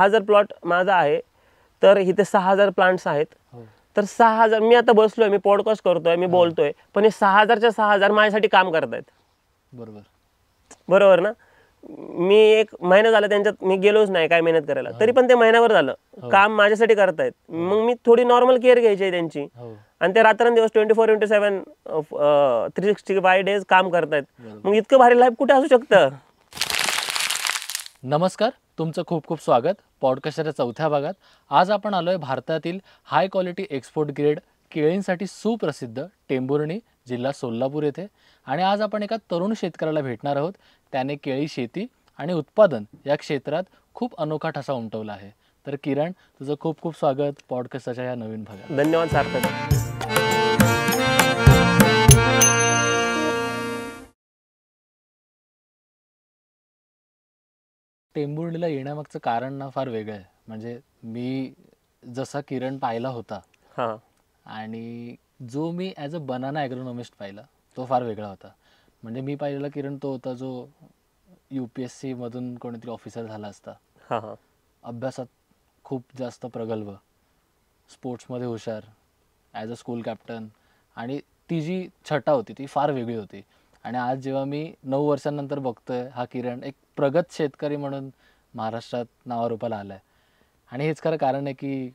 हा जर प्लॉट माझा आहे तर इथे 6000 प्लांट्स आहेत. तर 6000 मी आता बसलोय, मी पॉडकास्ट करतोय, मी बोलतोय, पण हे 6000च्या 6000 माझ्यासाठी काम करतायत. बरोबर ना. मी एक महिना झाला त्यांच्यात मी गेलोच नाही काय मेहनत करायला, तरी पण ते महिनाभर झालं काम माझ्यासाठी करतायत. मग मी थोडी नॉर्मल केअर घ्यायची आहे त्यांची, आणि ते रात्रंदिवस 24/7 365 डेज काम करतायत. मग इतकं भारी लाईफ कुठे असू शकतं. नमस्कार, तुमचं खूप खूप स्वागत पॉडकास्टच्या चौथ्या भागात. आज आपण आलोय भारतातील हाय क्वालिटी एक्सपोर्ट ग्रेड केळींसाठी सुप्रसिद्ध टेंभुर्णी, जिल्हा सोलापूर येथे. आणि आज आपण एका तरुण शेतकऱ्याला भेटणार आहोत. त्याने केळी शेती आणि उत्पादन या क्षेत्रात खूप अनोखा ठसा उमटवला आहे. तर किरण, तुझं खूप खूप स्वागत पॉडकास्टच्या या नवीन भागात. धन्यवाद सार्थक. टेंभुर्णीला येण्यामागचं कारण ना फार वेगळं आहे. म्हणजे मी जसा किरण पाहिला होता आणि जो मी ॲज अ बनाना ॲग्रोनॉमिस्ट पाहिला तो फार वेगळा होता. म्हणजे मी पाहिलेला किरण तो होता जो UPSC मधून कोणीतरी ऑफिसर झाला असता, अभ्यासात खूप जास्त प्रगल्भ, स्पोर्ट्समध्ये हुशार, ॲज अ स्कूल कॅप्टन, आणि ती जी छटा होती ती फार वेगळी होती. आणि आज जेव्हा मी 9 वर्षांनंतर बघतोय हा किरण एक प्रगत शेतकरी म्हणून महाराष्ट्रात नावारूपाला आला आहे. आणि हेच खरं कारण आहे की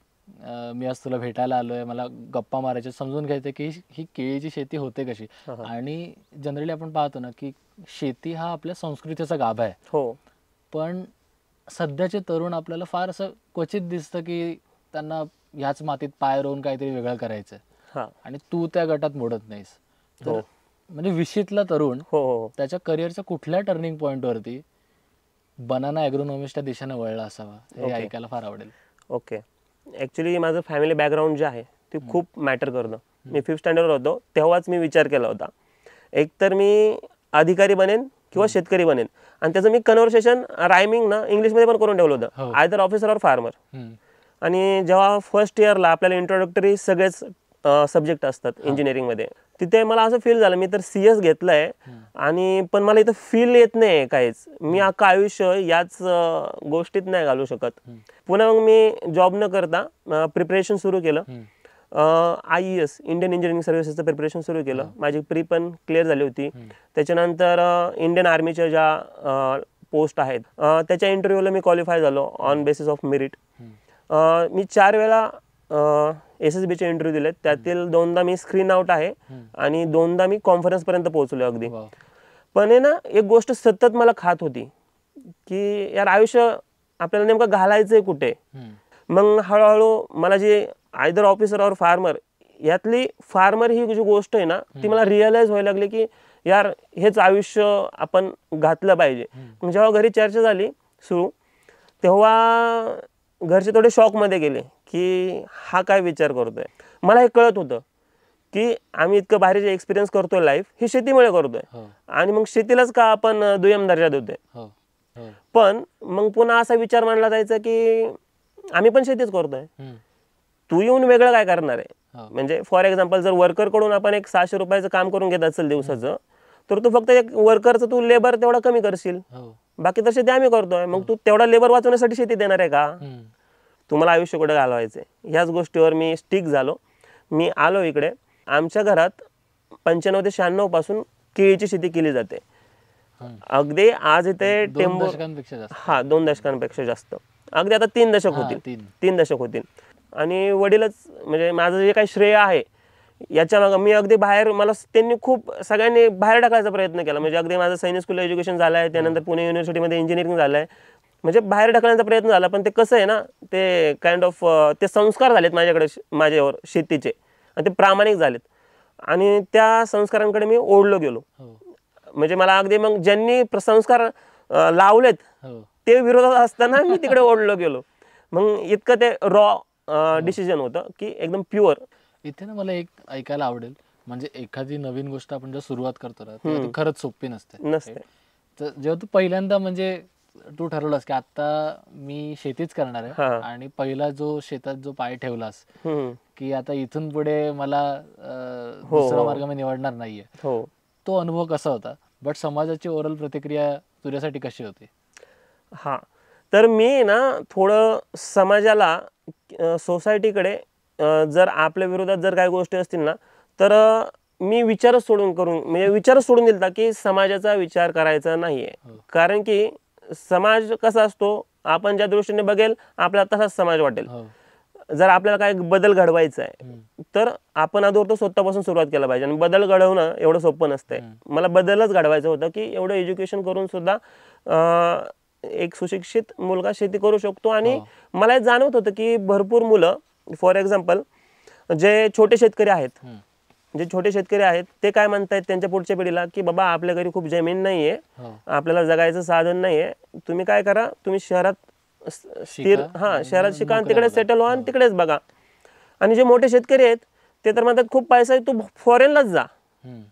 मी आज तुला भेटायला आलो आहे, मला गप्पा मारायचे, समजून घ्यायचं की ही केळीची शेती होते कशी. आणि जनरली आपण पाहतो ना की शेती हा आपल्या संस्कृतीचा गाभा आहे. पण सध्याचे तरुण आपल्याला फार असं क्वचित दिसतं की त्यांना ह्याच मातीत पाय रोवून काहीतरी वेगळं करायचं, आणि तू त्या गटात मोडत नाहीस. तर म्हणजे विशीतला तरुण त्याच्या करिअरच्या कुठल्या टर्निंग पॉईंटवरती बनाना ॲग्रोनॉमिस्टच्या दिशेने वळला असावा हे ऐकायला फार आवडेल. ओके, ॲक्च्युली माझं फॅमिली बॅकग्राऊंड जे आहे ते खूप मॅटर करतं. मी 5th स्टँडर्डवर होतो तेव्हाच मी विचार केला होता, एकतर मी अधिकारी बनेन किंवा शेतकरी बनेन. आणि त्याचं मी कन्व्हर्सेशन रायमिंग ना इंग्लिशमध्ये पण करून ठेवलं होतं, आयदर ऑफिसर ऑर फार्मर. आणि जेव्हा फर्स्ट इयरला आपल्याला इंट्रोडक्टरी सगळेच सब्जेक्ट असतात इंजिनिअरिंगमध्ये, तिथे मला असं फील झालं मी तर CS घेतलं आहे आणि पण मला इथं फील येत नाही काहीच. मी अख्खं आयुष्य याच गोष्टीत नाही घालू शकत. पुन्हा मग मी जॉब न करता प्रिपरेशन सुरू केलं. IES इंडियन इंजिनिअरिंग सर्व्हिसेसचं प्रिपरेशन सुरू केलं. माझी प्री पण क्लिअर झाली होती. त्याच्यानंतर इंडियन आर्मीच्या ज्या पोस्ट आहेत त्याच्या इंटरव्ह्यूला मी क्वालिफाय झालो ऑन बेसिस ऑफ मेरिट. मी 4 वेळा SSBचे इंटरव्ह्यू दिलेत, त्यातील 2दा मी स्क्रीन आउट आहे आणि 2दा मी कॉन्फरन्सपर्यंत पोहोचलो अगदी. पण आहे ना एक गोष्ट सतत मला खात होती की यार आयुष्य आपल्याला नेमकं घालायचं आहे कुठे. मग हळूहळू मला जी आयदर ऑफिसर और फार्मर यातली फार्मर ही जी गोष्ट आहे ना ती मला रिअलाइज व्हायला लागली की यार हेच आयुष्य आपण घातलं पाहिजे. मग जेव्हा घरी चर्चा झाली सुरू तेव्हा घरचे थोडे शॉकमध्ये गेले की हा काय विचार करतोय. मला हे कळत होतं की आम्ही इतकं बाहेरचे एक्सपिरियन्स करतोय लाईफ ही शेतीमुळे करतोय, आणि मग शेतीलाच का आपण दुय्यम दर्जा देतोय. पण मग पुन्हा असा विचार मांडला जायचा की आम्ही पण शेतीच करतोय, तू येऊन वेगळं काय करणार आहे. म्हणजे फॉर एक्झाम्पल जर वर्करकडून आपण एक 600 रुपयाचं काम करून घेत असेल दिवसाचं, तर तू फक्त एक वर्करचं तू लेबर तेवढा कमी करशील, बाकी तर शेती आम्ही करतोय. मग तू तेवढा लेबर वाचवण्यासाठी शेती देणार आहे का. तुम्हाला आयुष्य कुठे घालवायचं आहे. ह्याच गोष्टीवर मी स्टिक झालो. मी आलो इकडे. आमच्या घरात 95 ते 96 पासून केळीची शेती केली जाते. अगदी आज इथे 2 दशकांपेक्षा जास्त. 2 दशकांपेक्षा जास्त. अगदी आता 3 दशक होतील. 3 दशक होतील. आणि वडीलच म्हणजे माझं जे काही श्रेय आहे याच्या मागं मी अगदी बाहेर मला त्यांनी खूप सगळ्यांनी बाहेर टाकायचा प्रयत्न केला. म्हणजे अगदी माझं सैनिक स्कूल एज्युकेशन झालं आहे, त्यानंतर पुणे युनिव्हर्सिटीमध्ये इंजिनिअरिंग झालं आहे, म्हणजे बाहेर ढकलण्याचा प्रयत्न झाला. पण ते कसं आहे ना ते काइंड ऑफ ते संस्कार झालेत माझ्याकडे माझ्यावर शेतीचे, आणि ते प्रामाणिक झालेत, आणि त्या संस्कारांकडे मी ओढलो गेलो. म्हणजे मला अगदी मग ज्यांनी संस्कार लावलेत ते विरोधात असताना मी तिकडे ओढलो गेलो. मग इतकं ते रॉ डिसिजन होतं की एकदम प्युअर. इथे ना मला एक ऐकायला आवडेल, म्हणजे एखादी नवीन गोष्ट आपण जेव्हा सुरुवात करतो ना तेव्हा ती खरंच सोपी नसते. तर जेव्हा तू पहिल्यांदा म्हणजे तू ठरवलास की आता मी शेतीच करणार आहे, आणि पहिला जो शेतात जो पाय ठेवलास की आता इथून पुढे मला दुसरा मार्ग मी निवडणार नाहीये, तो अनुभव कसा होता. बट समाजाची ओरल प्रतिक्रिया तुझ्यासाठी कशी होती. तर मी ना थोडं समाजाला, सोसायटीकडे जर आपल्या विरोधात जर काही गोष्टी असतील ना, तर मी विचारच म्हणजे विचारच सोडून दिलता की समाजाचा विचार करायचा नाहीये. कारण की समाज कसा असतो, आपण ज्या दृष्टीने बघेल आपल्याला तसाच समाज वाटेल. जर आपल्याला काय बदल घडवायचा आहे तर आपण अगोदर तो स्वतःपासून सुरुवात केला पाहिजे. आणि बदल घडवणं एवढं सोपं नसतंय. मला बदलच घडवायचं होतं की एवढं एज्युकेशन करून सुद्धा एक सुशिक्षित मुलगा शेती करू शकतो. आणि मला हे जाणवत होतं की भरपूर मुलं, फॉर एक्झाम्पल जे छोटे शेतकरी आहेत, ते काय म्हणतायत त्यांच्या पुढच्या पिढीला की बाबा आपल्या घरी खूप जमीन नाहीये, आपल्याला जगायचं साधन नाहीये, तुम्ही काय करा, तुम्ही शहरात शहरात शिका आणि तिकडे सेटल व्हा आणि तिकडेच बघा. आणि जे मोठे शेतकरी आहेत ते तर म्हणतात खूप पैसा आहे, तू फॉरेनलाच जा,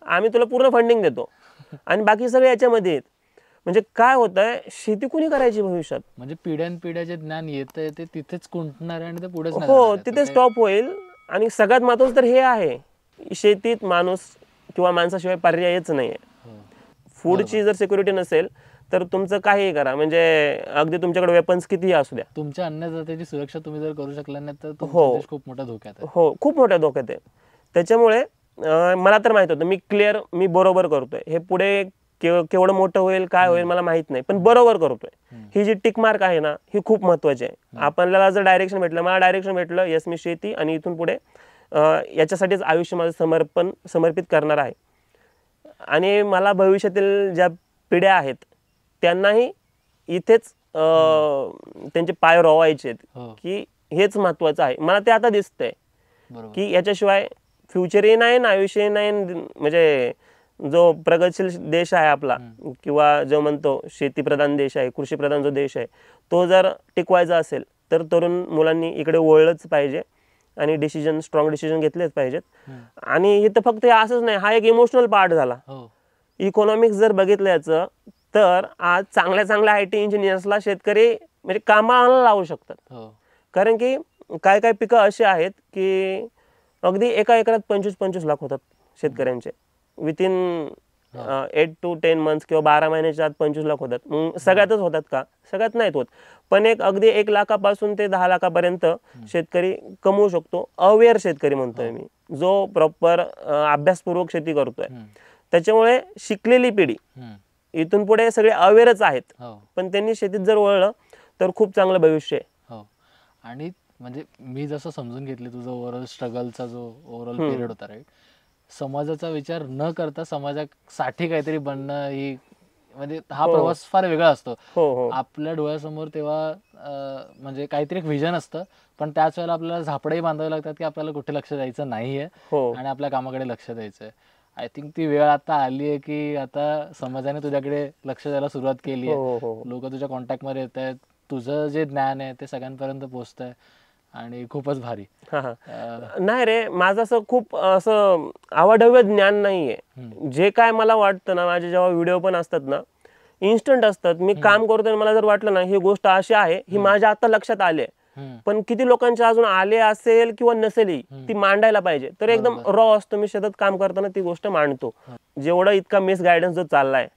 आम्ही तुला पूर्ण फंडिंग देतो. आणि बाकी सगळे याच्यामध्ये आहेत. म्हणजे काय होत आहे, शेती कुणी करायची भविष्यात? म्हणजे पिढ्यानपिढ्या जे ज्ञान येतंय ते तिथेच खुंटणार आहे आणि ते पुढेच हो, तिथे स्टॉप होईल. आणि सगळ्यात महत्वाचं तर हे आहे, शेतीत माणूस किंवा माणसाशिवाय पर्यायच नाहीये. फूडची जर सिक्युरिटी नसेल तर तुमचं काही करा, म्हणजे अगदी तुमच्याकडे वेपन्स कितीही असू द्या, तुमच्या अन्नदात्याची सुरक्षा तुम्ही जर करू शकला नाही तर तुमचा देश खूप मोठ्या धोक्यात आहे. हो, खूप मोठ्या धोक्यात आहे. त्याच्यामुळे मला तर माहित होतं मी बरोबर करतोय. हे पुढे केवढं मोठं होईल काय होईल मला माहित नाही, पण बरोबर करतोय. ही जी टिक मार्क आहे ना, ही खूप महत्वाची आहे. आपल्याला जर डायरेक्शन भेटलं, मला डायरेक्शन भेटलं, यस मी शेती आणि इथून पुढे याच्यासाठीच आयुष्य माझं समर्पित करणार आहे. आणि मला भविष्यातील ज्या पिढ्या आहेत त्यांनाही इथेच त्यांचे पाय रोवायचे आहेत की हेच महत्वाचं आहे. मला ते आता दिसतंय की याच्याशिवाय फ्युचरही नाही ना आयुष्यही नाही. म्हणजे जो प्रगतशील देश आहे आपला, किंवा जो म्हणतो शेतीप्रधान देश आहे, कृषीप्रधान जो देश आहे, तो जर टिकवायचा असेल तर तरुण मुलांनी इकडे वळलंच पाहिजे आणि स्ट्रॉंग डिसिजन घेतलेच पाहिजेत. आणि इथं फक्त असंच नाही, हा एक इमोशनल पार्ट झाला. इकॉनॉमिक्स जर बघितलं याचं, तर आज चांगल्या IT इंजिनियर्सला शेतकरी म्हणजे कामाला लावू शकतात. कारण की काय काय पिकं अशी आहेत की अगदी एका एकरात 25-25 लाख होतात शेतकऱ्यांचे. विथिन 8 to 10 months किंवा 12 महिन्याच्या आत 25 लाख होतात. मग सगळ्यातच होतात का? सगळ्यात नाहीत होत. पण एक अगदी 1 लाखापासून ते 10 लाखापर्यंत शेतकरी कमवू शकतो. अवेअर शेतकरी म्हणतोय मी, जो प्रॉपर अभ्यासपूर्वक शेती करतोय. त्याच्यामुळे शिकलेली पिढी इथून पुढे सगळे अवेअरच आहेत. पण त्यांनी शेतीत जर वळलं तर खूप चांगलं भविष्य आहे. आणि म्हणजे मी जसं समजून घेतले तुझं ओव्हरऑल स्ट्रगलचा जो ओव्हरऑल पिरियड होता, राईट, समाजाचा विचार न करता समाजासाठी काहीतरी बनणं, ही म्हणजे हा प्रवास फार वेगळा असतो. आपल्या डोळ्यासमोर तेव्हा म्हणजे काहीतरी एक व्हिजन असतं, पण त्याच वेळेला आपल्याला झापडंही बांधावे लागतात की आपल्याला कुठे लक्ष द्यायचं नाहीये आणि आपल्या कामाकडे लक्ष द्यायचंय. आय थिंक ती वेळ आता आली आहे की आता समाजाने तुझ्याकडे लक्ष द्यायला सुरुवात केली आहे. लोक तुझ्या कॉन्टॅक्ट मध्ये येत आहेत, तुझं जे ज्ञान आहे ते सगळ्यांपर्यंत पोहोचतंय आणि खूपच भारी. नाही रे, माझं असं खूप असं अवाढव्य ज्ञान नाहीये. जे काय मला वाटतं ना, माझे जेव्हा व्हिडिओ पण असतात ना, इन्स्टंट असतात. मी काम करतोय, मला जर वाटलं ना ही गोष्ट अशी आहे, ही माझ्या आता लक्षात आले, पण किती लोकांच्या अजून आले असेल किंवा नसेल ती मांडायला पाहिजे. तर एकदम रॉ असतो, मी शेतात काम करताना ती गोष्ट मांडतो. जेवढा इतका मिस गायडन्स जो चाललाय,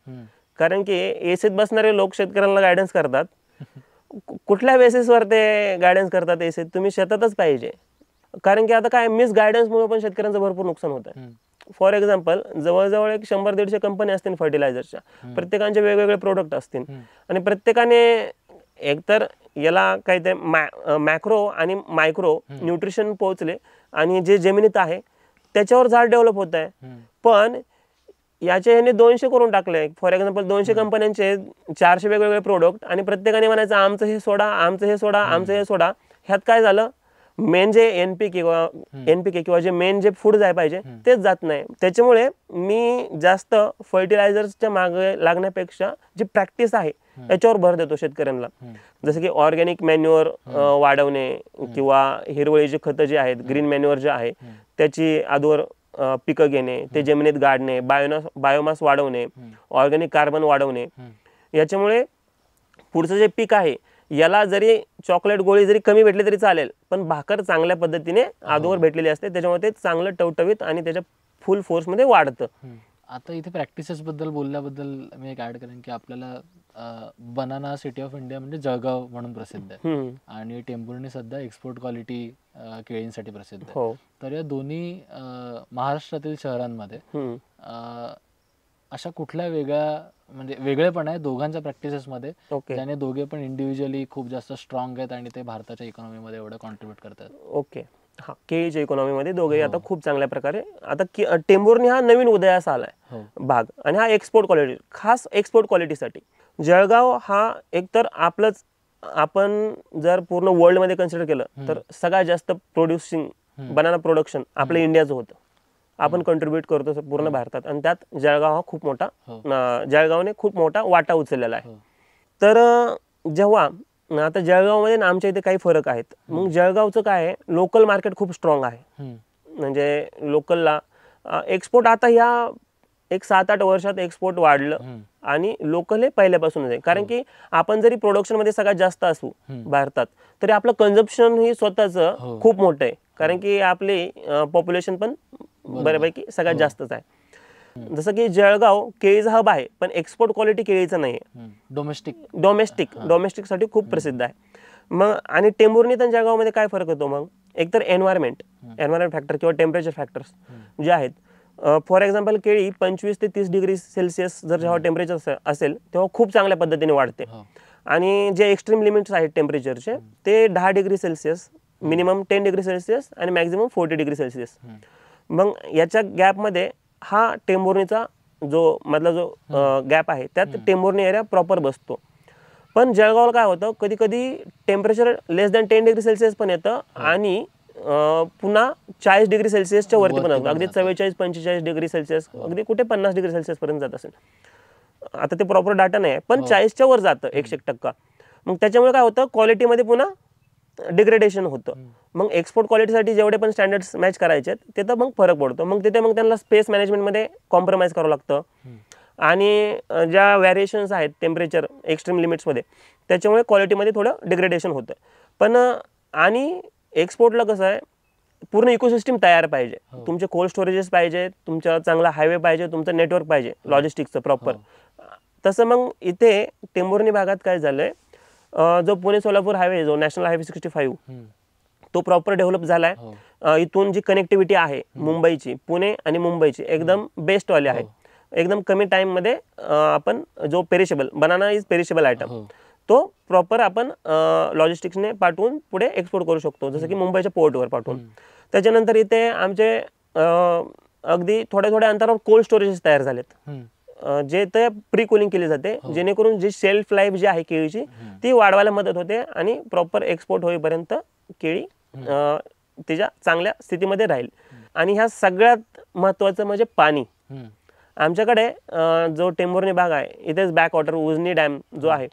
कारण की एसीत बसणारे लोक शेतकऱ्यांना गायडन्स करतात. कुठल्या बेसिसवर ते गायडन्स करतात एसीत? तुम्ही शेतातच पाहिजे. कारण की आता काय मिस गायडन्समुळे पण शेतकऱ्यांचं भरपूर नुकसान होत आहे. फॉर एक्झाम्पल, जवळजवळ 100-150 कंपनी असतील फर्टिलायझरच्या, प्रत्येकांचे वेगवेगळे प्रोडक्ट असतील आणि प्रत्येकाने एकतर याला काहीतरी मॅक्रो आणि मायक्रो न्यूट्रिशन पोहोचले आणि जे जमिनीत आहे त्याच्यावर झाड डेव्हलप होत आहे. पण याचे ह्याने 200 करून टाकले. फॉर एक्झाम्पल 200 कंपन्यांचे 400 वेगवेगळे प्रोडक्ट आणि प्रत्येकाने म्हणायचं आमचं हे सोडा, आमचं हे सोडा, आमचं हे सोडा. ह्यात काय झालं, मेन जे एनपीके किंवा जे मेन जे फूड जाय पाहिजे तेच जात नाही. त्याच्यामुळे मी जास्त फर्टिलायझर्सच्या मागे लागण्यापेक्षा जी प्रॅक्टिस आहे याच्यावर भर देतो शेतकऱ्यांना. जसं की ऑर्गॅनिक मॅन्युअर वाढवणे किंवा हिरवळीची खतं जी आहेत, ग्रीन मॅन्युअर जे आहे त्याची आधीवर पिकं घेणे, ते जमिनीत गाडणे, बायोमास वाढवणे, ऑर्गॅनिक कार्बन वाढवणे. याच्यामुळे पुढचं जे पीक आहे याला जरी चॉकलेट गोळी जरी कमी भेटली तरी चालेल, पण भाकर चांगल्या पद्धतीने आधीवर भेटलेली असते. त्याच्यामुळे ते चांगलं टवटवीत आणि त्याच्या फुल फोर्समध्ये वाढतं. आता इथे प्रॅक्टिसेस बद्दल बोलल्याबद्दल मी एक ऍड करेन की आपल्याला बनाना सिटी ऑफ इंडिया म्हणजे जळगाव म्हणून प्रसिद्ध आहे आणि टेंभुर्णी सध्या एक्सपोर्ट क्वालिटी केळींसाठी प्रसिद्ध आहे. तर या दोन्ही महाराष्ट्रातील शहरांमध्ये अशा कुठल्या वेगळ्या म्हणजे वेगळेपण आहे दोघांच्या प्रॅक्टिसेसमध्ये ज्याने दोघे पण इंडिव्हिज्युअली खूप जास्त स्ट्रॉंग आहेत आणि ते भारताच्या इकॉनॉमीमध्ये एवढं कॉन्ट्रीब्युट करतात? ओके, हा, केळीच्या इकॉनॉमीमध्ये दोघेही आता खूप चांगल्या प्रकारे. आता टेंभुर्णी हा नवीन उदयास आलाय भाग आणि हा एक्सपोर्ट क्वालिटी, खास एक्सपोर्ट क्वालिटीसाठी. जळगाव हा एकतर आपलंच, आपण जर पूर्ण वर्ल्डमध्ये कन्सिडर केलं तर सगळ्यात जास्त प्रोड्युसिंग बनाना प्रोडक्शन आपल्या इंडियाचं होतं. आपण कंट्रीब्युट करतो पूर्ण भारतात आणि त्यात जळगाव हा खूप मोठा, जळगावने खूप मोठा वाटा उचललेला आहे. तर जेव्हा आता जळगावमध्ये आमच्या इथे काही फरक आहेत. मग जळगावचं काय आहे, लोकल मार्केट खूप स्ट्रॉंग आहे. म्हणजे लोकलला एक्सपोर्ट आता ह्या एक 7-8 वर्षात एक्सपोर्ट वाढलं आणि लोकल हे पहिल्यापासूनच आहे. कारण की आपण जरी प्रोडक्शनमध्ये सगळ्यात जास्त असू भारतात तरी आपलं कन्झम्पशन ही स्वतःचं खूप मोठं आहे. कारण की आपली पॉप्युलेशन पण बऱ्यापैकी सगळ्यात जास्तच आहे. जसं की जळगाव केळीचा हब आहे पण एक्सपोर्ट क्वालिटी केळीचं नाही आहे, डोमेस्टिकसाठी खूप प्रसिद्ध आहे. मग आणि टेंभुर्णी आणि जळगावमध्ये काय फरक होतो, मग एकतर एन्व्हायरमेंट फॅक्टर किंवा टेम्परेचर फॅक्टर्स जे आहेत. फॉर एक्झाम्पल केळी 25 ते 30 डिग्री सेल्सिअस जर जेव्हा टेम्परेचर असेल तेव्हा खूप चांगल्या पद्धतीने वाढते. आणि जे एक्स्ट्रीम लिमिट्स आहेत टेम्परेचरचे ते 10 degree Celsius, minimum 10 degree Celsius आणि मॅक्झिमम 40 डिग्री सेल्सिअस. मग याच्या गॅपमध्ये हा टेंभुर्णीचा जो मधला जो गॅप आहे त्यात टेंभुर्णी एरिया प्रॉपर बसतो. पण जळगावला काय होतं, कधी कधी टेम्परेचर लेस दॅन 10 डिग्री सेल्सिअस पण येतं आणि पुन्हा 40 डिग्री सेल्सिअसच्या वरती पण असतं. अगदी 44-45 डिग्री सेल्सिअस, अगदी कुठे 50 डिग्री सेल्सिअस पर्यंत जात असेल. आता ते प्रॉपर डाटा नाही आहे पण 40च्या वर जातं 100%. मग त्याच्यामुळे काय होतं, क्वालिटीमध्ये पुन्हा डिग्रेडेशन होतं. मग एक्सपोर्ट क्वालिटीसाठी जेवढे पण स्टँडर्ड्स मॅच करायचे तिथं मग फरक पडतो. मग तिथे मग त्यांना स्पेस मॅनेजमेंटमध्ये कॉम्प्रोमाइज करावं लागतं आणि ज्या व्हॅरिएशन्स आहेत टेम्परेचर एक्स्ट्रीम लिमिट्समध्ये त्याच्यामुळे क्वालिटीमध्ये थोडं डिग्रेडेशन होतं. पण आणि एक्सपोर्टला कसं आहे, पूर्ण इकोसिस्टम तयार पाहिजे. तुमचे कोल्ड स्टोरेजेस पाहिजे, तुमचा चांगला हायवे पाहिजे, तुमचं नेटवर्क पाहिजे लॉजिस्टिक्सचं प्रॉपर. तसं मग इथे टेंभुर्णी भागात काय झालंय, जो पुणे सोलापूर हायवे, जो नॅशनल हायवे 65 तो प्रॉपर डेव्हलप झालाय. इथून जी कनेक्टिव्हिटी आहे मुंबईची, पुणे आणि मुंबईची एकदम बेस्टवाली आहे. एकदम कमी टाइममध्ये आपण जो perishable banana is perishable item तो प्रॉपर आपण लॉजिस्टिक्सने पाठवून पुढे एक्सपोर्ट करू शकतो, जसं की मुंबईच्या पोर्टवर पाठवून. त्याच्यानंतर इथे आमचे अगदी थोड्या थोड्या अंतरावर कोल्ड स्टोरेजेस तयार झालेत, जे ते प्री कुलिंग केली जाते, जेणेकरून जी शेल्फ लाईफ जी आहे केळीची ती वाढवायला मदत होते आणि प्रॉपर एक्सपोर्ट होईपर्यंत केळी तिच्या चांगल्या स्थितीमध्ये राहील. आणि ह्या सगळ्यात महत्त्वाचं म्हणजे पाणी. आमच्याकडे जो टेंभुर्णी भाग आहे इथेच बॅक वॉटर उजनी डॅम जो आहे,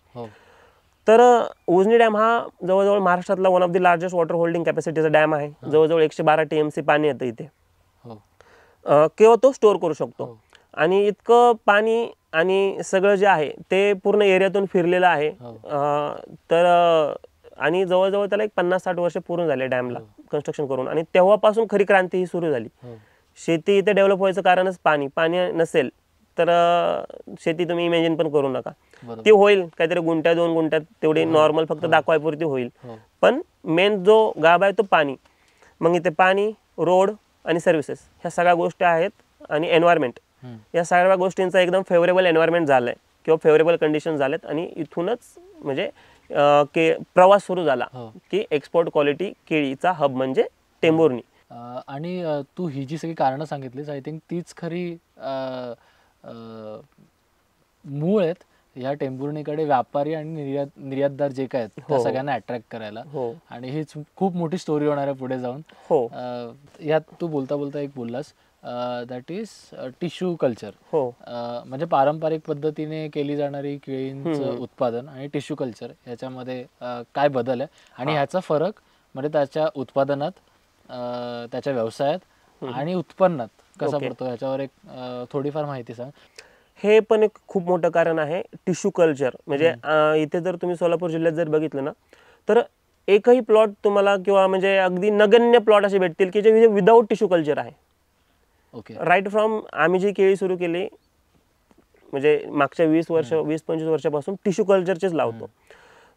तर उजनी डॅम हा जवळजवळ महाराष्ट्रातला one of the largest water holding कॅपॅसिटीचा डॅम आहे. जवळजवळ 112 TMC पाणी येतं इथे किंवा तो स्टोअर करू शकतो. आणि इतकं पाणी आणि सगळं जे आहे ते पूर्ण एरियातून फिरलेलं आहे. तर आणि जवळजवळ त्याला एक 50-60 वर्ष पूर्ण झाले डॅमला कन्स्ट्रक्शन करून. आणि तेव्हापासून खरी क्रांती ही सुरू झाली. शेती इथे डेव्हलप व्हायचं कारणच पाणी. पाणी नसेल तर शेती तुम्ही इमॅजिन पण करू नका. ती होईल काहीतरी गुंठ्या 2 गुंठ्यात तेवढी नॉर्मल फक्त दाखवायपुरती होईल. पण मेन जो गाभा आहे तो पाणी. मग इथे पाणी, रोड आणि सर्व्हिसेस ह्या सगळ्या गोष्टी आहेत आणि एन्व्हायरमेंट, या सगळ्या गोष्टींचा एकदम फेवरेबल एन्व्हायरमेंट झालं आहे किंवा फेवरेबल कंडिशन झालेत. आणि इथूनच म्हणजे प्रवास सुरू झाला की एक्सपोर्ट क्वालिटी केळीचा हब म्हणजे टेंभुर्णी. आणि तू ही जी सगळी कारणं सांगितलीस, आय थिंक तीच खरी मूळ आहेत ह्या टेंभुर्णीकडे व्यापारी आणि निर्यातदार जे काय आहेत त्या सगळ्यांना अट्रॅक्ट करायला. आणि हीच खूप मोठी स्टोरी होणार आहे पुढे जाऊन. यात तू बोलता बोलता एक बोललास, दॅट इज टिश्यू कल्चर. म्हणजे पारंपरिक पद्धतीने केली जाणारी केळींचं उत्पादन आणि टिश्यू कल्चर याच्यामध्ये काय बदल आहे आणि ह्याचा फरक म्हणजे त्याच्या उत्पादनात, त्याच्या व्यवसायात आणि उत्पन्नात कसा पडतो याच्यावर एक थोडीफार माहिती सांग. हे पण एक खूप मोठं कारण आहे टिश्यू कल्चर. म्हणजे इथे जर तुम्ही सोलापूर जिल्ह्यात जर बघितलं ना तर एकही प्लॉट तुम्हाला किंवा म्हणजे अगदी नगण्य प्लॉट असे भेटतील की जे विदाऊट टिश्यू कल्चर आहे. ओके. राईट फ्रॉम आम्ही जी केळी सुरू केली म्हणजे मागच्या 20-25 वर्षापासून टिश्यू कल्चरचेच लावतो.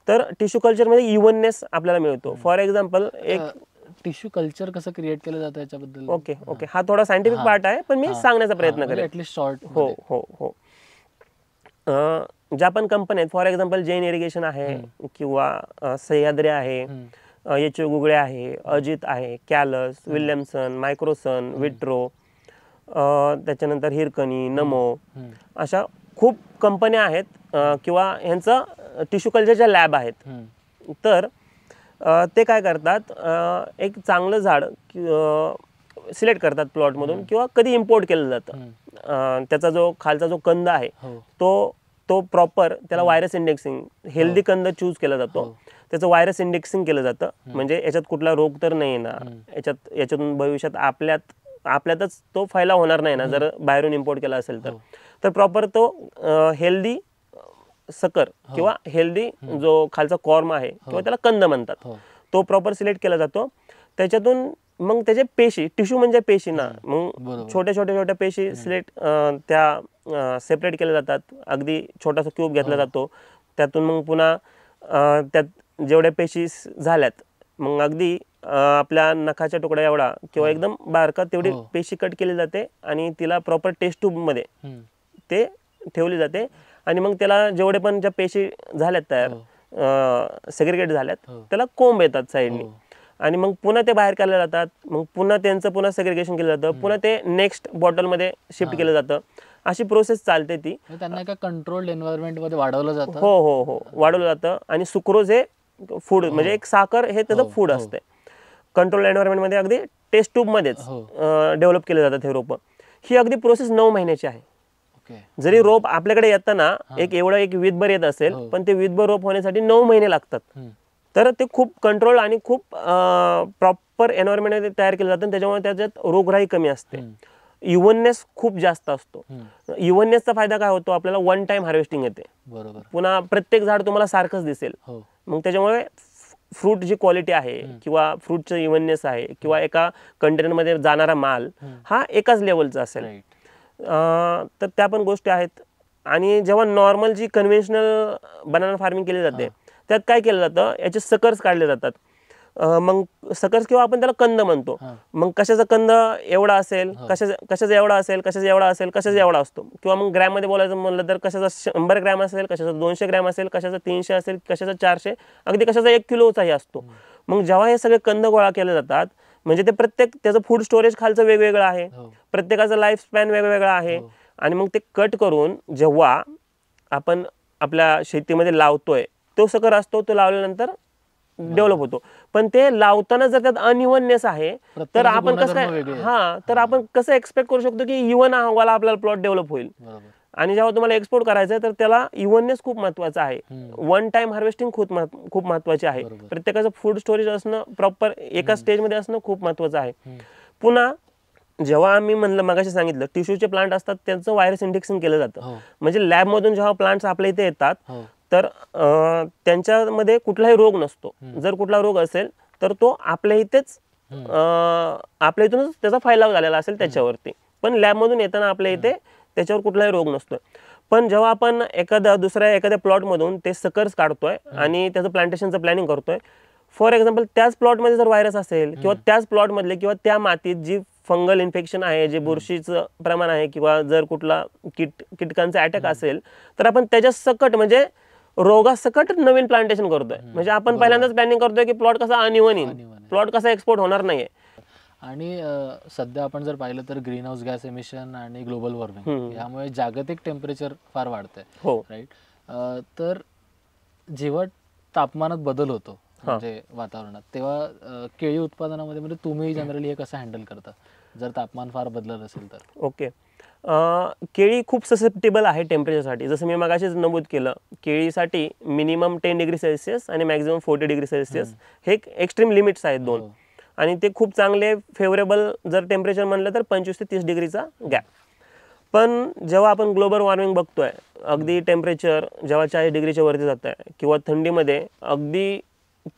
तर टिश्यू कल्चरमध्ये इव्हननेस आपल्याला मिळतो. फॉर एक्झाम्पल एक टिश्यू कल्चर कसं क्रिएट केलं जातं याच्याबद्दल? ओके हा थोडा सायंटिफिक पार्ट आहे, पण मी सांगण्याचा प्रयत्न करेन. At least short. हो हो हो. ज्या पण कंपन्या आहेत, फॉर एक्झाम्पल जैन इरिगेशन आहे किंवा सह्याद्री आहे, एच गुगळे आहे, अजित आहे, कॅलस, विल्यमसन, मायक्रोसन, विट्रो, त्याच्यानंतर हिरकणी, नमो, अशा खूप कंपन्या आहेत किंवा ह्यांचं टिश्यू कल्चरच्या लॅब आहेत. तर ते काय करतात, एक चांगलं झाड सिलेक्ट करतात प्लॉटमधून किंवा कधी इम्पोर्ट केलं जातं. त्याचा जो खालचा जो कंद आहे तो प्रॉपर त्याला व्हायरस इंडेक्सिंग, हेल्दी कंद चूज केला जातो. त्याचं व्हायरस इंडेक्सिंग केलं जातं, म्हणजे याच्यात कुठला रोग तर नाही येणार, याच्यातून भविष्यात आपल्यातच तो फैलाव होणार नाही ना जर बाहेरून इम्पोर्ट केला असेल तर प्रॉपर तो हेल्दी सकर किंवा हेल्दी जो खालचा कॉर्म आहे किंवा त्याला कंद म्हणतात, तो प्रॉपर सिलेक्ट केला जातो. त्याच्यातून मग त्याचे पेशी, टिश्यू म्हणजे पेशी ना, मग छोट्या पेशी सिलेक्ट त्या सेपरेट केल्या जातात. अगदी छोटासा क्यूब घेतला जातो, त्यातून मग पुन्हा त्यात जेवढ्या पेशी झाल्यात मग अगदी आपल्या नखाच्या तुकड्या एवढा किंवा एकदम बारका तेवढी पेशी कट केली जाते आणि तिला प्रॉपर टेस्ट ट्यूबमध्ये ते ठेवली जाते. आणि मग त्याला जेवढे पण ज्या पेशी झाल्यात तयार सेग्रिगेट झाल्यात त्याला कोंब येतात साईडनी आणि मग पुन्हा ते बाहेर काढले जातात. मग पुन्हा त्यांचं पुन्हा सेग्रिगेशन केलं जातं, पुन्हा ते नेक्स्ट बॉटलमध्ये शिफ्ट केलं जातं. अशी प्रोसेस चालते ती. त्यांना एका कंट्रोल्ड एन्व्हायरमेंट मध्ये वाढवलं जातं. हो हो हो वाढवलं जातं. आणि सुक्रोज हे फूड म्हणजे एक साखर हे त्याचं फूड असते. कंट्रोल एन्व्हायरमेंटमध्ये अगदी टेस्ट ट्यूबमध्येच डेव्हलप केलं जातं हे रोपं. ही अगदी प्रोसेस 9 महिन्याची आहे. जरी रोप आपल्याकडे येताना एक विदभर येत असेल, पण ते विदभर रोप होण्यासाठी 9 महिने लागतात. तर ते खूप कंट्रोल आणि खूप प्रॉपर एन्व्हायरमेंटमध्ये तयार केलं जातं. त्याच्यामुळे त्याच्यात रोगराई कमी असते, इव्हननेस खूप जास्त असतो. इव्हननेसचा फायदा काय होतो, आपल्याला वन टाइम हार्वेस्टिंग येते. पुन्हा प्रत्येक झाड तुम्हाला सारखंच दिसेल. मग त्याच्यामुळे फ्रूट जी क्वालिटी आहे किंवा फ्रूटचं इव्हननेस आहे किंवा एका कंटेनरमध्ये जाणारा माल हा एकाच लेवलचा असेल. तर त्या पण गोष्टी आहेत. आणि जेव्हा नॉर्मल जी कन्व्हेन्शनल बनाना फार्मिंग केली जाते त्यात काय केलं जातं, याचे सकर्स काढले जातात. मग सकर्स किंवा आपण त्याला कंद म्हणतो. मग कशाचा कंद एवढा असेल, कशाचा एवढा असेल, कशाचा एवढा असेल, कशाचा एवढा असतो. किंवा मग ग्रॅममध्ये बोलायचं म्हणलं तर कशाचा 100 ग्रॅम असेल, कशाचा 200 ग्रॅम असेल, कशाचा 300 असेल, कशाचा 400, अगदी कशाचा 1 किलोचाही असतो. मग जेव्हा हे सगळे कंद गोळा केले जातात म्हणजे ते प्रत्येक त्याचं फूड स्टोरेज खालचं वेगवेगळं आहे, प्रत्येकाचा लाईफ स्पॅन वेगवेगळा आहे. आणि मग ते कट करून जेव्हा आपण आपल्या शेतीमध्ये लावतोय तो सकर असतो, तो लावल्यानंतर डेव्हलप होतो. पण ते लावताना जर त्यात अनइव्हननेस आहे तर आपण कसं आपण कसं एक्सपेक्ट करू शकतो की इव्हन वाला आपल्याला प्लॉट डेव्हलप होईल. आणि जेव्हा तुम्हाला एक्सपोर्ट करायचं आहे तर त्याला इव्हननेस खूप महत्वाचं आहे. वन टाइम हार्वेस्टिंग खूप महत्वाची आहे. प्रत्येकाचं फूड स्टोरेज असणं प्रॉपर एका स्टेजमध्ये असणं खूप महत्वाचं आहे. पुन्हा जेव्हा आम्ही म्हणलं मगाशी सांगितलं टिश्यूचे प्लांट असतात त्यांचं व्हायरस इंडेक्सिंग केलं जातं. म्हणजे लॅबमधून जेव्हा प्लांट्स आपल्या इथे येतात तर त्यांच्यामध्ये कुठलाही रोग नसतो. जर कुठला रोग असेल तर तो आपल्या इथेच आपल्या इथूनच त्याचा फैलाव झालेला असेल त्याच्यावरती. पण लॅबमधून येताना आपल्या इथे त्याच्यावर कुठलाही रोग नसतोय. पण जेव्हा आपण एखाद्या प्लॉटमधून ते सकर्स काढतोय आणि त्याचं प्लांटेशनचं प्लॅनिंग करतोय, फॉर एक्झाम्पल त्याच प्लॉटमध्ये जर व्हायरस असेल किंवा त्याच प्लॉटमधले किंवा त्या मातीत जी फंगल इन्फेक्शन आहे, जे बुरशीचं प्रमाण आहे किंवा जर कुठला कीटकांचा अटॅक असेल तर आपण त्याच्या सकट म्हणजे रोगासकट नवीन प्लांटेशन करतोय. म्हणजे आपण पहिल्यांदाच प्लॅनिंग करतोय की प्लॉट कसा अनइव्हन येईल, प्लॉट कसा एक्सपोर्ट होणार नाहीये. आणि सध्या आपण जर पाहिलं तर ग्रीन हाऊस गॅस एमिशन आणि ग्लोबल वॉर्मिंग यामुळे जागतिक टेम्परेचर फार वाढतंय. राईट. तर जेव्हा तापमानात बदल होतो म्हणजे वातावरणात, तेव्हा केळी उत्पादनामध्ये म्हणजे तुम्ही जनरली हे कसं हँडल करता जर तापमान फार बदलत असेल तर? ओके. केळी खूप ससेप्टेबल आहे टेम्परेचरसाठी. जसं मी मगाशीच नमूद केलं, केळीसाठी मिनिमम 10 डिग्री सेल्सिअस आणि मॅक्झिमम 40 डिग्री सेल्सिअस हे एक्स्ट्रीम लिमिट्स आहेत 2. आणि ते खूप चांगले फेवरेबल जर टेम्परेचर म्हणलं तर 25 ते 30 डिग्रीचा गॅप. पण जेव्हा आपण ग्लोबल वॉर्मिंग बघतोय, अगदी टेम्परेचर जेव्हा 40 डिग्रीच्या वरती जात आहे किंवा थंडीमध्ये अगदी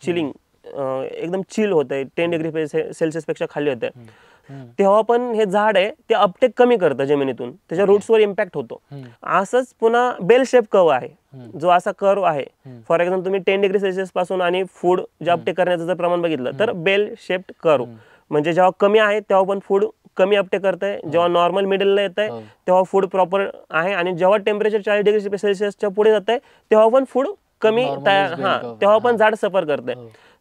चिलिंग एकदम चिल होत आहे, 10 डिग्री सेल्सिअसपेक्षा खाली होत आहे, तेव्हा पण हे झाड आहे ते अपटेक कमी करतं जमिनीतून, त्याच्या रूट्सवर इम्पॅक्ट होतो. असंच पुन्हा बेल शेप कर्व आहे, जो असा कर्व आहे. फॉर एक्झाम्पल तुम्ही 10 डिग्री सेल्सिअस पासून आणि फूड जे अपटेक करण्याचं जर प्रमाण बघितलं तर बेल शेप कर्व, म्हणजे जेव्हा कमी आहे तेव्हा पण फूड कमी अपटेक करतंय, जेव्हा नॉर्मल मिडलला येत आहे तेव्हा फूड प्रॉपर आहे, आणि जेव्हा टेम्परेचर 40 डिग्री सेल्सिअसच्या पुढे जात आहे तेव्हा पण फूड कमी तेव्हा पण झाड सफर करतंय.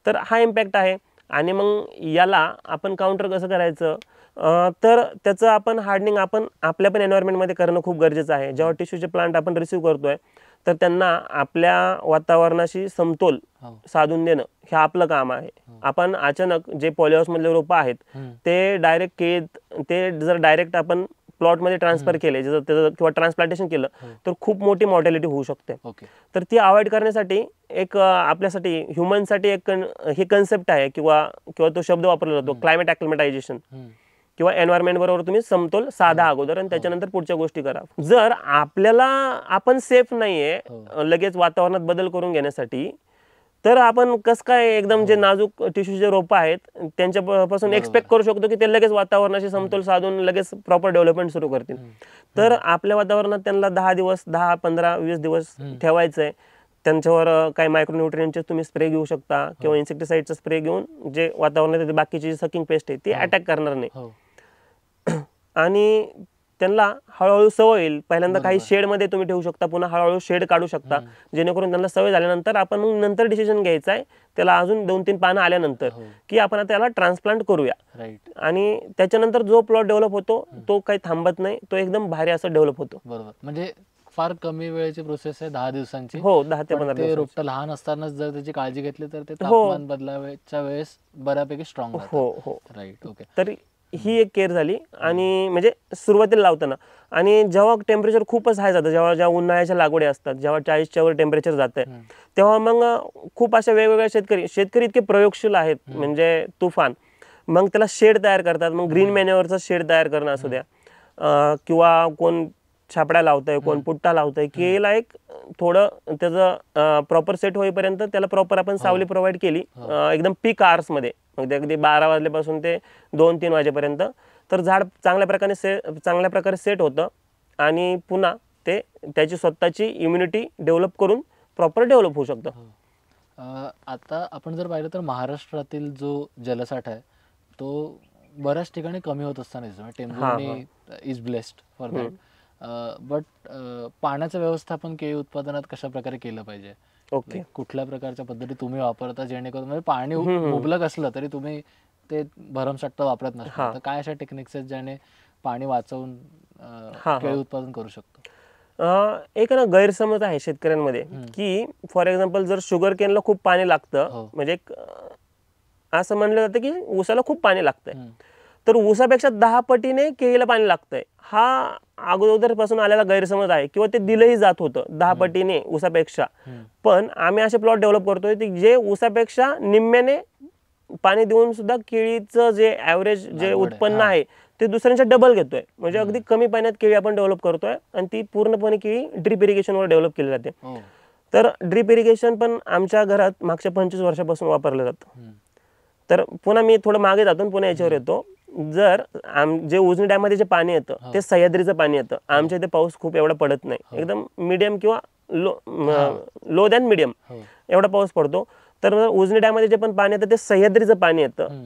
तर हा इम्पॅक्ट आहे. आणि मग याला आपण काउंटर कसं करायचं, तर त्याचं आपण हार्डनिंग आपण आपल्या पण एन्व्हायरमेंटमध्ये करणं खूप गरजेचं आहे. जेव्हा टिश्यूचे प्लांट आपण रिसीव्ह करतोय तर त्यांना आपल्या वातावरणाशी समतोल साधून देणं हे आपलं काम आहे. आपण अचानक जे पॉलीहाऊसमधले रोपं आहेत ते जर डायरेक्ट आपण प्लॉटमध्ये ट्रान्सफर केले किंवा ट्रान्सप्लांटेशन केलं तर खूप मोठी मॉर्टॅलिटी होऊ शकते. तर ती अवॉइड करण्यासाठी एक आपल्यासाठी ह्युमनसाठी एक हे कन्सेप्ट आहे किंवा तो शब्द वापरला जातो, क्लायमेट ॲक्लिमेटायझेशन, किंवा एन्व्हायरमेंट बरोबर तुम्ही समतोल साधा अगोदर आणि त्याच्यानंतर पुढच्या गोष्टी करा. जर आपल्याला आपण सेफ नाहीये लगेच वातावरणात बदल करून घेण्यासाठी, तर आपण कसं काय एकदम जे नाजूक टिश्यूचे रोपं आहेत त्यांच्यापासून एक्सपेक्ट करू शकतो की ते लगेच वातावरणाशी समतोल साधून लगेच प्रॉपर डेव्हलपमेंट सुरू करतील. तर आपल्या वातावरणात त्यांना 10 दिवस 10, 15, 20 दिवस ठेवायचं आहे. त्यांच्यावर काही मायक्रोन्यूट्रिएंटचे तुम्ही स्प्रे घेऊ शकता किंवा इन्सेक्टिसाइडचा स्प्रे घेऊन जे वातावरणात बाकीची सकिंग पेस्ट आहे ती अटॅक करणार नाही. आणि त्यांना हळूहळू सवय येईल. पहिल्यांदा काही शेडमध्ये तुम्ही ठेवू शकता, पुन्हा हळूहळू शेड काढू शकता, जेणेकरून त्यांना सवय झाल्यानंतर आपण मग नंतर डिसिजन घ्यायचा आहे त्याला अजून 2-3 पानं आल्यानंतर की आपण त्याला ट्रान्सप्लांट करूया. आणि त्याच्यानंतर जो प्लॉट डेव्हलप होतो तो काही थांबत नाही, तो एकदम भारी असं डेव्हलप होतो. बरोबर, म्हणजे फार कमी वेळेची प्रोसेस आहे, 10 दिवसांची. हो, 10 ते 15 दिवस. रोपटं लहान असतानाच जर त्याची काळजी घेतली तर ते तापमान बदलाच्या वेळेस बऱ्यापैकी स्ट्रॉंग होतं. हो. Right, okay. तर ही एक केअर झाली. आणि म्हणजे सुरुवातीला लावताना, आणि जेव्हा टेम्परेचर खूपच हाय जातं, जेव्हा उन्हाळ्याच्या लागवडी असतात, जेव्हा 40च्या वर टेम्परेचर जात आहे, तेव्हा मग खूप अशा वेगवेगळ्या शेतकरी इतके प्रयोगशील आहेत, म्हणजे तुफान. मग त्याला शेड तयार करतात. मग ग्रीन मॅन्युअरचा शेड तयार करणं असू द्या, किंवा कोण छापड्या लावतंय, कोण पुट्टा लावतंय, केळीला एक थोडं त्याचं प्रॉपर सेट होईपर्यंत त्याला प्रॉपर आपण सावली प्रोव्हाइड केली एकदम पीक आवर्समध्ये, मग अगदी 12 वाजल्यापासून ते 2-3 वाजेपर्यंत, तर झाड चांगल्या प्रकारे सेट होतं आणि पुन्हा ते त्याची स्वतःची इम्युनिटी डेव्हलप करून प्रॉपर डेव्हलप होऊ शकतं. आता आपण जर पाहिलं तर महाराष्ट्रातील जो जलसाठा आहे तो बऱ्याच ठिकाणी कमी होत असताना दिसतो. Tembhurni is blessed for that. But पाण्याचं व्यवस्थापन केळी उत्पादनात कशा प्रकारे केलं पाहिजे? ओके, कुठल्या प्रकारच्या पद्धती तुम्ही वापरता जेणेकरून म्हणजे पाणी मुबलक असलं तरी तुम्ही ते भरमसाठ वापरत नसता, तर काय अशा टेक्निक्स आहेत ज्याने पाणी वाचवून केळी उत्पादन करू शकतो? एक ना गैरसमज आहे शेतकऱ्यांमध्ये की फॉर एक्झाम्पल जर शुगर केनला खूप पाणी लागतं, म्हणजे असं म्हणलं जातं की ऊसाला खूप पाणी लागतंय, तर ऊसापेक्षा 10 पटीने केळीला पाणी लागतंय. हा अगोदरपासून आलेला गैरसमज आहे, किंवा ते दिलंही जात होतं 10 पटीने ऊसापेक्षा. पण आम्ही असे प्लॉट डेव्हलप करतोय जे ऊसापेक्षा निम्म्याने पाणी देऊन सुद्धा केळीचं जे ॲव्हरेज जे उत्पन्न आहे ते दुसऱ्यांच्या डबल घेतोय. म्हणजे अगदी कमी पाण्यात केळी आपण डेव्हलप करतोय, आणि ती पूर्णपणे केळी ड्रीप इरिगेशनवर डेव्हलप केली जाते. तर ड्रीप इरिगेशन पण आमच्या घरात मागच्या 25 वर्षापासून वापरलं जातं. तर पुन्हा मी थोडं मागे जातो, पुन्हा याच्यावर येतो. जर जे उजनी डॅममध्ये जे पाणी येतं ते सह्याद्रीचं पाणी येतं. आमच्या इथे पाऊस खूप एवढा पडत नाही, एकदम मीडियम किंवा लो दॅन मीडियम एवढा पाऊस पडतो. तर उजनी डॅममध्ये जे पण पाणी येतं ते सह्याद्रीचं पाणी येतं.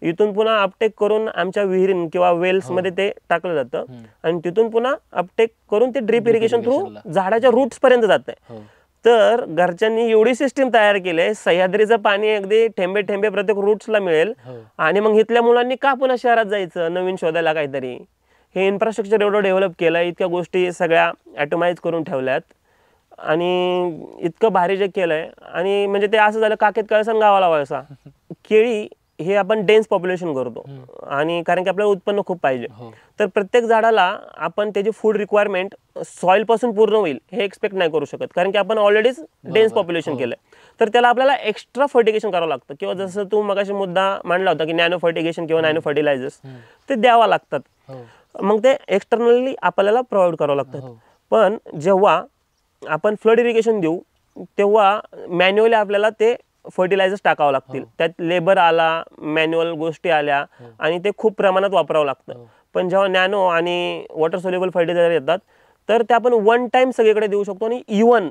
इथून पुन्हा अपटेक करून आमच्या विहिरीन किंवा वेल्समध्ये ते टाकलं जातं, आणि तिथून पुन्हा अपटेक करून ते ड्रीप इरिगेशन थ्रू झाडाच्या रूट्स पर्यंत जात आहे. तर घरच्यांनी एवढी सिस्टीम तयार केली आहे, सह्याद्रीचं पाणी अगदी ठेंबे ठेंबे प्रत्येक रूट्सला मिळेल. आणि मग इथल्या मुलांनी का पुन्हा शहरात जायचं नवीन शोधायला काहीतरी? हे इन्फ्रास्ट्रक्चर एवढं डेव्हलप केलं, इतक्या गोष्टी सगळ्या ॲटोमाइज करून ठेवल्यात, आणि इतकं भारी जे केलंय. आणि म्हणजे ते असं झालं काखेत कळसा गावाला वळसा. केळी हे आपण डेन्स पॉप्युलेशन करतो, आणि कारण की आपल्याला उत्पन्न खूप पाहिजे, तर प्रत्येक झाडाला आपण त्याची फूड रिक्वायरमेंट सॉइल पासून पूर्ण होईल हे एक्सपेक्ट नाही करू शकत, कारण की आपण ऑलरेडीच डेन्स पॉप्युलेशन केलंय. तर त्याला आपल्याला एक्स्ट्रा फर्टिगेशन करावं लागतं, किंवा जसं तू मगाशी मुद्दा मांडला होता की नॅनो फर्टिगेशन किंवा नॅनो फर्टिलायझर्स ते द्यावं लागतात. मग ते एक्सटर्नली आपल्याला प्रोव्हाइड करावं लागतात. पण जेव्हा आपण फ्लड इरिगेशन देऊ तेव्हा मॅन्युअली आपल्याला ते फर्टिलायझर्स टाकावं लागतील, त्यात लेबर आला, मॅन्युअल गोष्टी आल्या आणि ते खूप प्रमाणात वापरावं लागतं. पण जेव्हा नॅनो आणि वॉटर सोल्युबल फर्टिलायझर येतात तर ते आपण वन टाइम सगळीकडे देऊ शकतो आणि इव्हन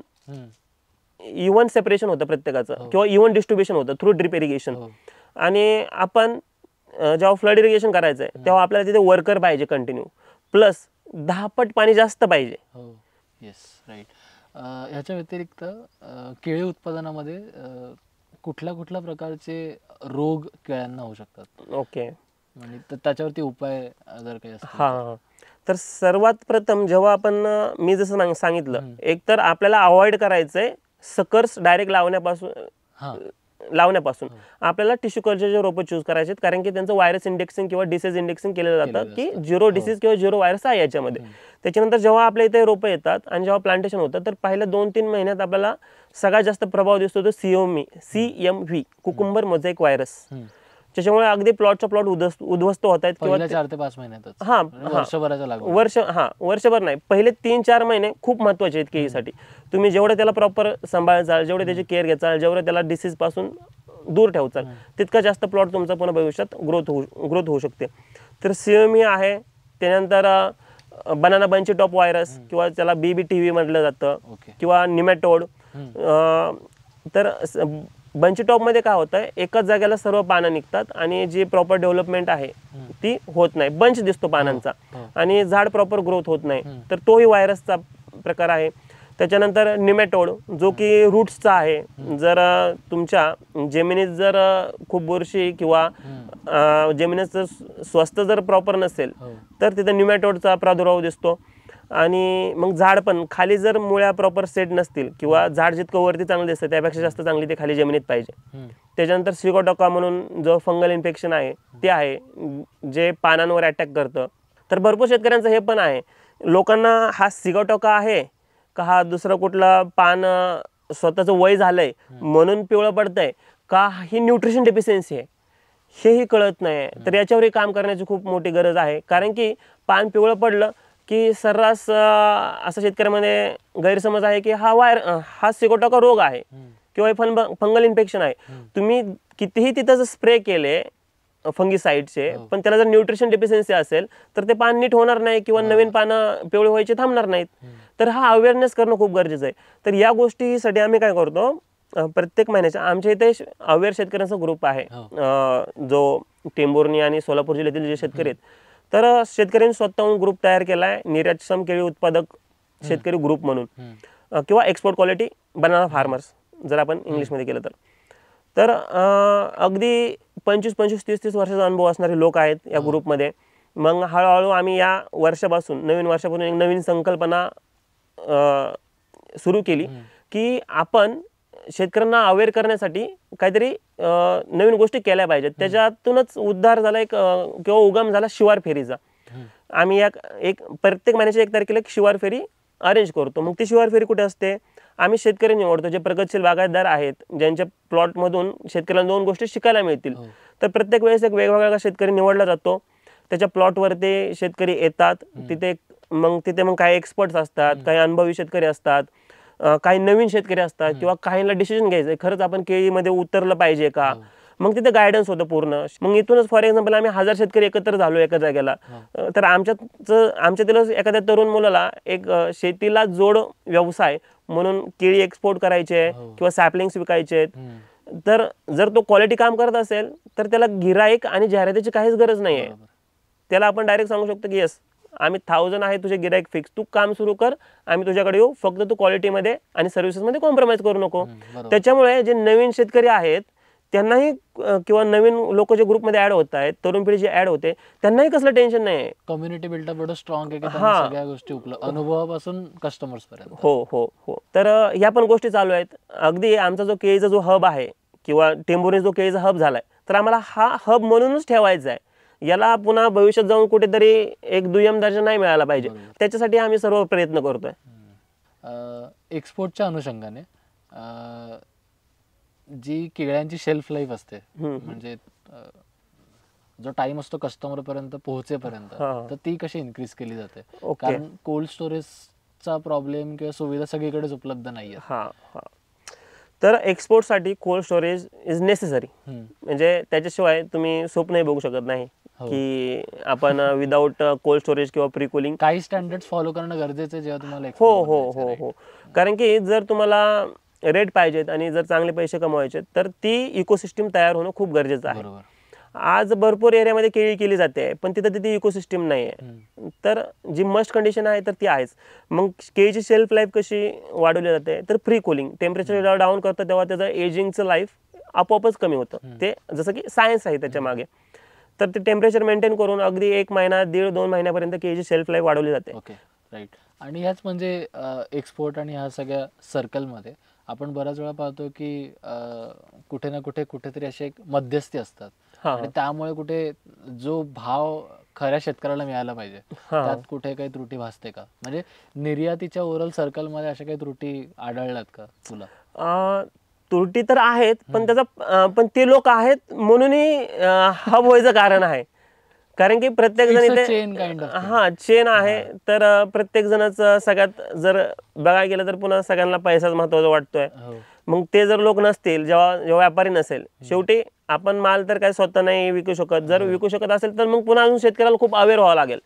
सेपरेशन होतं प्रत्येकाचं किंवा इव्हन डिस्ट्रीब्युशन होतं थ्रू ड्रिप इरिगेशन. आणि आपण जेव्हा फ्लड इरिगेशन करायचं आहे तेव्हा आपल्याला तिथे वर्कर पाहिजे कंटिन्यू, प्लस 10 पट पाणी जास्त पाहिजे. Yes, right. ह्याच्या व्यतिरिक्त केळी उत्पादनामध्ये कुठल्या कुठल्या प्रकारचे रोग केळ्यांना होऊ शकतात? ओके, म्हणजे त्याच्यावरती उपाय जर काही असतील. हां, तर सर्वात प्रथम जेव्हा आपण मी जसं सांगितलं, एक तर आपल्याला अवॉइड करायचंय सकर्स डायरेक्ट लावण्यापासून आपल्याला टिश्यू कल्चरचे रोपं चूज करायचे, कारण की त्यांचं व्हायरस इंडेक्सिंग किंवा डिसीज इंडेक्सिंग केलं जातं की 0 डिसीज किंवा 0 व्हायरस आहे याच्यामध्ये. त्याच्यानंतर जेव्हा आपल्या इथे रोपं येतात आणि जेव्हा प्लांटेशन होतं तर पहिल्या 2-3 महिन्यात आपल्याला सगळ्यात जास्त प्रभाव दिसतो तो CMV कुकुंबर मोझॅइक व्हायरस, त्याच्यामुळे अगदी प्लॉटचा प्लॉट उद्ध्वस्त होत आहेत किंवा 4 ते 5 महिन्यातच. वर्षभर नाही, पहिले 3-4 महिने खूप महत्वाचे आहेत केळीसाठी. तुम्ही जेवढं त्याला प्रॉपर सांभाळाल, जेवढे त्याची केअर घेचाल, जेवढं त्याला डिसीज पासून दूर ठेवचाल, तितका जास्त प्लॉट तुमचा पुन्हा भविष्यात ग्रोथ होऊ शकते. तर CMV आहे, त्यानंतर बनाना बंची टॉप व्हायरस किंवा त्याला BBTV म्हटलं जातं किंवा निमॅटोड. तर बंची टॉपमध्ये काय होतं, एकाच जागेला सर्व पानं निघतात आणि जी प्रॉपर डेव्हलपमेंट आहे ती होत नाही, बंच दिसतो पानांचा आणि झाड प्रॉपर ग्रोथ होत नाही, तर तोही व्हायरसचा प्रकार आहे. त्याच्यानंतर निमॅटोड जो की रूट्सचा आहे. जर तुमच्या जमिनीत जर खूप बुरशी किंवा जमिनीचं स्वास्थ्य जर प्रॉपर नसेल तर तिथे निमॅटोडचा प्रादुर्भाव दिसतो. आणि मग झाड पण खाली जर मुळ्या प्रॉपर सेट नसतील किंवा झाड जितकं वरती चांगलं दिसतं त्यापेक्षा जास्त चांगली ते खाली जमिनीत पाहिजे. त्याच्यानंतर सिगोटोका म्हणून जो फंगल इन्फेक्शन आहे ते आहे, जे पानांवर अटॅक करतं. तर भरपूर शेतकऱ्यांचं हे पण आहे, लोकांना हा सिगोटोका आहे का हा दुसरं कुठलं पान स्वतःचं वय झालंय म्हणून पिवळं पडतंय का ही न्यूट्रिशन डेफिशियन्सी आहे हेही कळत नाही. तर याच्यावरही काम करण्याची खूप मोठी गरज आहे, कारण की पान पिवळं पडलं की सर्रास असं शेतकऱ्यामध्ये गैरसमज आहे की हा सिगोटोका रोग आहे किंवा फंगल इन्फेक्शन आहे. तुम्ही कितीही तिथं स्प्रे केले फंगीसाईडचे, पण त्याला जर न्यूट्रिशन डेफिशियन्सी असेल तर ते पान नीट होणार नाही किंवा नवीन पानं पिवळे व्हायचे थांबणार नाहीत. तर हा अवेअरनेस करणं खूप गरजेचं आहे. तर या गोष्टीसाठी आम्ही काय करतो, प्रत्येक महिन्याच्या आमच्या इथे अवेअर शेतकऱ्यांचा ग्रुप आहे, जो टेंभुर्णी आणि सोलापूर जिल्ह्यातील जे शेतकरी आहेत. तर शेतकऱ्यांनी स्वतःहून ग्रुप तयार केला आहे, निर्यातक्षम केळी उत्पादक शेतकरी ग्रुप म्हणून, किंवा एक्सपोर्ट क्वालिटी बनाना फार्मर्स जर आपण इंग्लिशमध्ये केलं तर अगदी 25-25, 30-30 वर्षाचा अनुभव असणारे लोक आहेत या ग्रुपमध्ये. मग हळूहळू आम्ही या नवीन वर्षापासून एक नवीन संकल्पना सुरू केली की आपण शेतकऱ्यांना अवेअर करण्यासाठी काहीतरी नवीन गोष्टी केल्या पाहिजेत. त्याच्यातूनच उद्धार झाला एक किंवा उगम झाला शिवार फेरीचा. आम्ही एक प्रत्येक महिन्याच्या 1 तारखेला एक शिवार फेरी अरेंज करतो. मग ती शिवार फेरी कुठे असते, आम्ही शेतकरी निवडतो जे प्रगतशील बागायतदार आहेत, ज्यांच्या प्लॉटमधून शेतकऱ्यांना 2 गोष्टी शिकायला मिळतील. तर प्रत्येक वेळेस एक वेगवेगळा शेतकरी निवडला जातो. त्याच्या प्लॉटवरती शेतकरी येतात, तिथे मग काही एक्सपर्ट्स असतात, काही अनुभवी शेतकरी असतात, काही नवीन शेतकरी असतात किंवा काहींना डिसिजन घ्यायचं आहे खरंच आपण केळीमध्ये उतरलं पाहिजे का. मग तिथे गायडन्स होतं पूर्ण. मग इथूनच फॉर एक्झाम्पल आम्ही 1000 शेतकरी एकत्र झालो एका जागेला, तर आमच्यातीलच एखाद्या तरुण मुलाला एक शेतीला जोड व्यवसाय म्हणून केळी एक्सपोर्ट करायचे किंवा सॅपलिंग्स विकायचे आहेत. तर जर तो क्वालिटी काम करत असेल तर त्याला गिराईक आणि जाहिरातीची काहीच गरज नाही आहे. त्याला आपण डायरेक्ट सांगू शकतो की येस आम्ही 1000 आहे तुझे गिराईक फिक्स, तू काम सुरू कर, आम्ही तुझ्याकडे येऊ, फक्त तू क्वालिटीमध्ये आणि सर्व्हिसेसमध्ये कॉम्प्रोमाइज करू नको. त्याच्यामुळे जे नवीन शेतकरी आहेत त्यांनाही किंवा नवीन लोक जे ग्रुपमध्ये ऍड होत आहेत, तरुण पिढी जी ऍड होते त्यांनाही कसलं टेन्शन नाही आहे. कम्युनिटी बिल्डअप एवढं स्ट्रॉंग आहे की सगळ्या गोष्टी उपलब्ध, अनुभवापासून कस्टमर्स पर्यंत. हो. तर ह्या पण गोष्टी चालू आहेत. अगदी आमचा जो केळीचा जो हब आहे किंवा टेंभुर्णी जो केळीचा हब झालाय, तर आम्हाला हा हब म्हणूनच ठेवायचा आहे. याला पुन्हा भविष्यात जाऊन कुठेतरी एक दुय्यम दर्जा नाही मिळाला पाहिजे, त्याच्यासाठी आम्ही सर्व प्रयत्न करतोय. एक्सपोर्टच्या अनुषंगाने जी केळ्यांची शेल्फ लाईफ असते, म्हणजे जो टाइम असतो कस्टमर पर्यंत पोहोचेपर्यंत, तर ती कशी इन्क्रीज केली जाते? कारण कोल्ड स्टोरेजचा प्रॉब्लेम किंवा सुविधा सगळीकडेच उपलब्ध नाहीये. तर एक्सपोर्टसाठी कोल्ड स्टोरेज इज नेसेसरी. म्हणजे त्याच्याशिवाय तुम्ही स्वप्नही बघू शकत नाही की आपण विदाऊट कोल्ड स्टोरेज किंवा प्री कुलिंग. काही स्टँडर्ड्स फॉलो करणं गरजेचं आहे जेव्हा तुम्हाला हो हो हो हो. कारण की जर तुम्हाला रेट पाहिजेत आणि जर चांगले पैसे कमवायचे तर ती इकोसिस्टीम तयार होणं खूप गरजेचं आहे. आज भरपूर एरियामध्ये केळी केली जाते पण तिथं तिथे इकोसिस्टीम नाही आहे. तर जी मस्ट कंडिशन आहे तर ती आहेच. मग केळीची शेल्फ लाईफ कशी वाढवली जाते तर प्री कुलिंग. टेम्परेचर जेव्हा डाऊन करतं तेव्हा त्याचं एजिंगचं लाईफ आपोआपच कमी होतं. ते जसं की सायन्स आहे त्याच्या मागे. तर ते टेम्परेचर मेंटेन करून अगदी 1 महिना 1.5-2 महिन्यापर्यंत केळीची शेल्फ लाईफ वाढवली जाते. Okay, right. आणि ह्याच म्हणजे एक्सपोर्ट आणि ह्या सगळ्या सर्कलमध्ये आपण बऱ्याच वेळा पाहतो की कुठे ना कुठेतरी असे एक मध्यस्थी असतात आणि त्यामुळे कुठे जो भाव खऱ्या शेतकऱ्याला मिळाला पाहिजे त्यात कुठे काही त्रुटी भासते का? म्हणजे निर्यातीच्या ओव्हरऑल सर्कलमध्ये अशा काही त्रुटी आढळल्यात का तुला? त्रुटी तर आहेत पण ते लोक आहेत म्हणूनही हब व्हायचं कारण आहे. कारण की प्रत्येक जण इथे चेन आहे. तर प्रत्येक जणच सगळ्यात जर बघायला गेलं तर पुन्हा सगळ्यांना पैसाच महत्वाचा वाटतोय. मग ते जर लोक नसतील जेव्हा व्यापारी नसेल शेवटी आपण माल तर काय स्वतः नाही विकू शकत. जर विकू शकत असेल तर मग पुन्हा अजून शेतकऱ्याला खूप अवेअर व्हावं लागेल.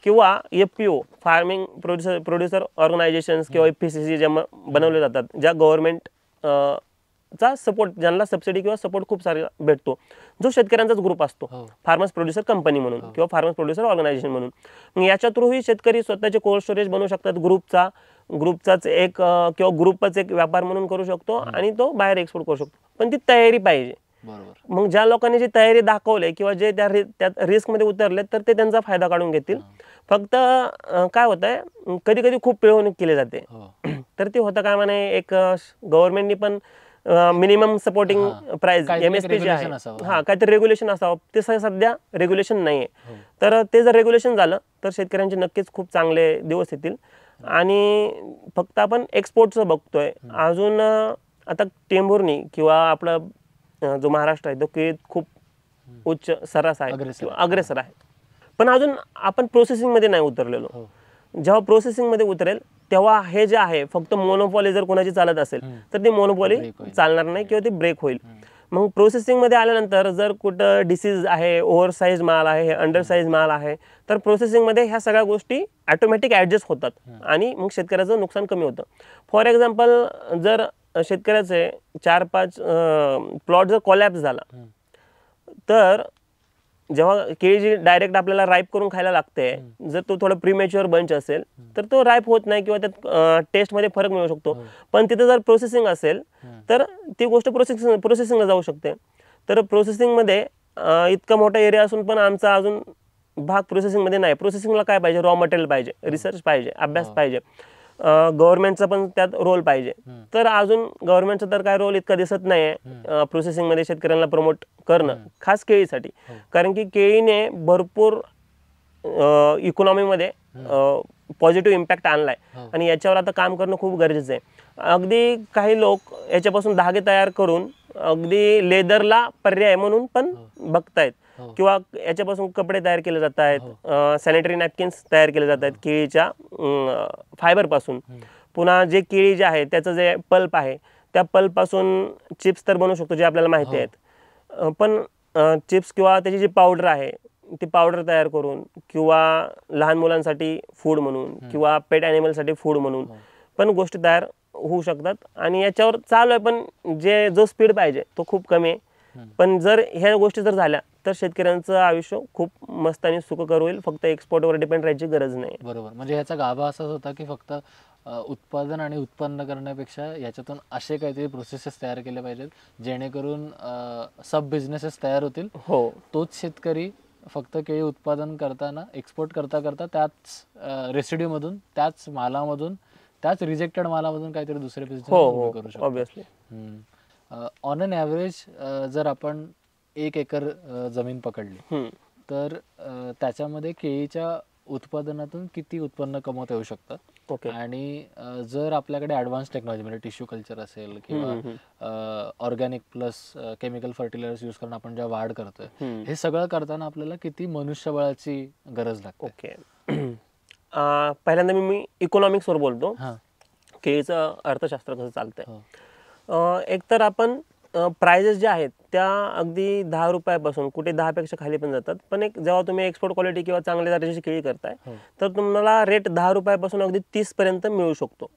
किंवा FPO फार्मिंग प्रोड्युसर ऑर्गनायझेशन्स किंवा FPCC ज्या बनवले जातात ज्या गव्हर्नमेंट चा सपोर्ट ज्यांना सबसिडी किंवा सपोर्ट खूप सारा भेटतो जो शेतकऱ्यांचाच ग्रुप असतो. फार्मर्स प्रोड्युसर कंपनी म्हणून किंवा फार्मर्स प्रोड्युसर ऑर्गनायझेशन म्हणून. मग याच्या थ्रूही शेतकरी स्वतःचे कोल्ड स्टोरेज बनवू शकतात. ग्रुपचाच एक किंवा ग्रुपच एक व्यापार म्हणून करू शकतो आणि तो बाहेर एक्सपोर्ट करू शकतो. पण ती तयारी पाहिजे. मग ज्या लोकांनी जी तयारी दाखवली किंवा जे त्यात रिस्क मध्ये उतरले तर ते त्यांचा फायदा काढून घेतील. फक्त काय होतंय कधी कधी खूप पिळवणूक केली जाते. तर ते होतं काय म्हणे एक गव्हर्नमेंटनी पण मिनिमम सपोर्टिंग प्राइस MSP जे आहे काहीतरी रेग्युलेशन असावं. ते सध्या रेग्युलेशन नाहीये. तर ते जर रेग्युलेशन झालं तर शेतकऱ्यांचे नक्कीच खूप चांगले दिवस येतील. आणि फक्त आपण एक्सपोर्टचं बघतोय अजून. आता टेंभुर्णी किंवा आपला जो महाराष्ट्र आहे तो केळीत खूप उच्च सरस आहे किंवा अग्रेसर आहे. पण अजून आपण प्रोसेसिंग मध्ये नाही उतरलेलो. जेव्हा प्रोसेसिंग मध्ये उतरेल तेव्हा हे जे आहे फक्त मोनोपॉली जर कोणाची चालत असेल तर ती मोनोपॉली चालणार नाही किंवा ती ब्रेक होईल. मग प्रोसेसिंग मध्ये आल्यानंतर जर कुठं डिसीज आहे, ओव्हरसाइज माल आहे, अंडरसाइज माल आहे तर प्रोसेसिंग मध्ये ह्या सगळ्या गोष्टी ऑटोमॅटिक ऍडजस्ट होतात आणि मग शेतकऱ्याचं नुकसान कमी होतं. फॉर एक्झाम्पल जर शेतकऱ्याचे 4-5 प्लॉट जर कोलॅप्स झाला तर जेव्हा केळी जी डायरेक्ट आपल्याला राईप करून खायला लागते जर तो थोडा प्रीमॅच्युअर बंच असेल तर तो राईप होत नाही किंवा त्यात टेस्टमध्ये फरक मिळू शकतो. पण तिथे जर प्रोसेसिंग असेल तर ती गोष्ट प्रोसेसिंगला जाऊ शकते. तर प्रोसेसिंगमध्ये इतका मोठा एरिया असून पण आमचा अजून भाग प्रोसेसिंगमध्ये नाही. प्रोसेसिंगला काय पाहिजे? रॉ मटेरियल पाहिजे, रिसर्च पाहिजे, अभ्यास पाहिजे, गव्हर्नमेंटचा पण त्यात रोल पाहिजे. तर अजून गव्हर्नमेंटचा तर काय रोल इतका दिसत नाहीये प्रोसेसिंगमध्ये शेतकऱ्यांना प्रमोट करणं खास केळीसाठी. कारण की केळीने भरपूर इकॉनॉमीमध्ये पॉझिटिव्ह इम्पॅक्ट आणलाय आणि याच्यावर आता काम करणं खूप गरजेचं आहे. अगदी काही लोक याच्यापासून धागे तयार करून अगदी लेदरला पर्याय म्हणून पण बघतायत किंवा याच्यापासून कपडे तयार केले जात आहेत, सॅनिटरी नॅपकिन्स तयार केले जात आहेत केळीच्या फायबर पासून. पुन्हा जे केळी जे आहे त्याचं जे पल्प आहे त्या पल्प पासून चिप्स तर बनवू शकतो जे आपल्याला माहिती आहेत. पण चिप्स किंवा त्याची जी पावडर आहे ती पावडर तयार करून किंवा लहान मुलांसाठी फूड म्हणून किंवा पेट ॲनिमलसाठी फूड म्हणून पण गोष्टी तयार होऊ शकतात. आणि याच्यावर चालू आहे पण जो स्पीड पाहिजे तो खूप कमी आहे. पण जर ह्या गोष्टी जर झाल्या तर शेतकऱ्यांचं आयुष्य खूप मस्त आणि सुखकर होईल. फक्त एक्सपोर्टवर डिपेंड राहायची गरज नाही. बरोबर. म्हणजे ह्याचा गाभा असाच होता की फक्त उत्पादन आणि उत्पन्न करण्यापेक्षा याच्यातून असे काहीतरी प्रोसेसेस तयार केले पाहिजेत जेणेकरून सब बिझनेसेस तयार होतील. तोच शेतकरी फक्त केळी उत्पादन करताना एक्सपोर्ट करता त्याच रेसिड्यूमधून, त्याच मालामधून, त्याच रिजेक्टेड मालामधून काहीतरी दुसरे बिझनेस करू शकतो. ऑब्व्हियसली. ऑन एन ॲव्हरेज जर आपण 1 एकर जमीन पकडली तर त्याच्यामध्ये केळीच्या उत्पादनातून किती उत्पन्न कमवता येऊ शकतं? आणि जर आपल्याकडे ॲडव्हान्स टेक्नॉलॉजी म्हणजे टिश्यू कल्चर असेल किंवा organic plus chemical fertilisers use करून आपण जेव्हा वाढ करतोय हे सगळं करताना आपल्याला किती मनुष्यबळाची गरज लागते? पहिल्यांदा मी इकॉनॉमिक्सवर बोलतो. केळीचं अर्थशास्त्र कसं चालतंय एकतर आपण प्राइजेस ज्या आहेत त्या अगदी 10 रुपयापासून कुठे 10पेक्षा खाली पण जातात, पण एक जेव्हा तुम्ही एक्सपोर्ट क्वालिटी किंवा चांगल्या दर्जाची केळी करताय तर तुम्हाला रेट 10 रुपयापासून अगदी 30 पर्यंत मिळू शकतो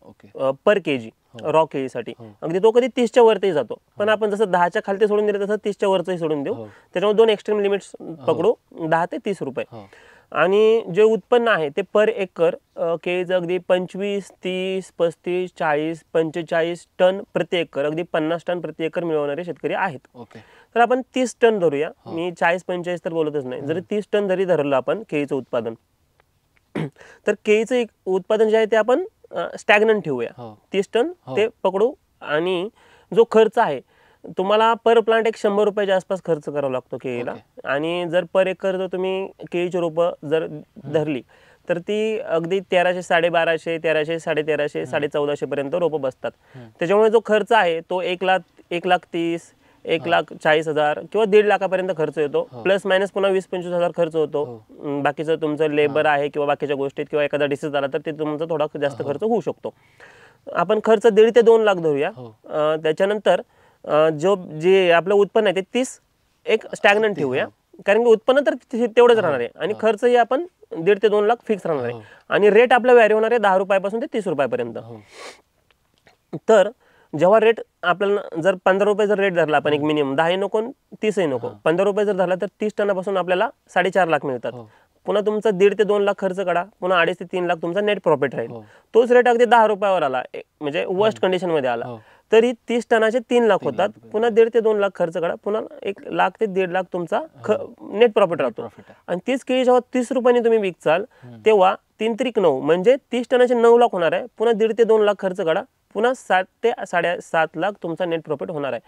पर केजी रॉ केळीसाठी. अगदी तो कधी 30च्या वरती जातो, पण आपण जसं 10च्या खालती सोडून दिले तसं 30च्या वरती सोडून देऊ. त्याच्यामुळे 2 एक्स्ट्रीम लिमिट्स पकडू, 10 ते 30 रुपये. आणि जे उत्पन्न आहे ते पर एकर केळीचं अगदी 25, 30, 35, 40, 45 टन प्रति एकर, अगदी 50 टन प्रति एकर मिळवणारे शेतकरी आहेत. तर आपण 30 टन धरूया, मी 40-45 तर बोलतच नाही. जरी 30 टन जरी धरलं आपण केळीचं उत्पादन, तर केळीचं उत्पादन जे आहे ते आपण स्टॅग्नंट ठेवूया, 30 टन ते पकडू. आणि जो खर्च आहे तुम्हाला पर प्लांट एक 100 रुपयाच्या आसपास खर्च करावा लागतो केळीला. आणि जर पर एकर जर तुम्ही केळीची रोपं जर धरली तर ती अगदी 1300, 1250, 1300, 1350, 1450 पर्यंत रोपं बसतात. त्याच्यामुळे जो खर्च आहे तो 1,30,000, 1,40,000 किंवा 1.5 लाखापर्यंत खर्च येतो. प्लस मायनस पुन्हा 20-25 हजार खर्च होतो. बाकीचं तुमचं लेबर आहे किंवा बाकीच्या गोष्टीत किंवा एखादा डिसीज आला तर ते तुमचा थोडा जास्त खर्च होऊ शकतो. आपण खर्च 1.5 ते 2 लाख धरूया. त्याच्यानंतर जे आपलं उत्पन्न आहे ते 30 एक स्टॅग्नंट ठेवूया, कारण की उत्पन्न तर तेवढंच राहणार आहे आणि खर्चही आपण 1.5 ते 2 लाख फिक्स राहणार आहे. आणि रेट आपला व्हॅरी होणार आहे 10 रुपयापासून ते 30 रुपयापर्यंत. तर जेव्हा रेट आपल्याला जर 15 रुपये जर रेट धरला आपण, एक मिनिमम 10ही नको 30ही नको, 15 रुपये जर धरला तर 30 टनापासून आपल्याला 4.5 लाख मिळतात. पुन्हा तुमचा 1.5 ते 2 लाख खर्च काढा, पुन्हा 2.5 ते 3 लाख तुमचा नेट प्रॉफिट राहील. तोच रेट अगदी 10 रुपयावर आला, म्हणजे वर्स्ट कंडिशन मध्ये आला, तरी 30 टनाचे 3 लाख होतात. पुन्हा 1.5 ते 2 लाख खर्च काढा, पुन्हा 1 लाख ते 1.5 लाख तुमचा नेट प्रॉफिट राहतो. आणि तीच केळी जेव्हा 30 रुपयांनी तुम्ही विकचाल तेव्हा 3 त्रिक 9 म्हणजे 30 टनाचे 9 लाख होणार आहे. पुन्हा 1.5 ते 2 लाख खर्च काढा, पुन्हा 7 ते 7.5 लाख तुमचा नेट प्रॉफिट होणार आहे.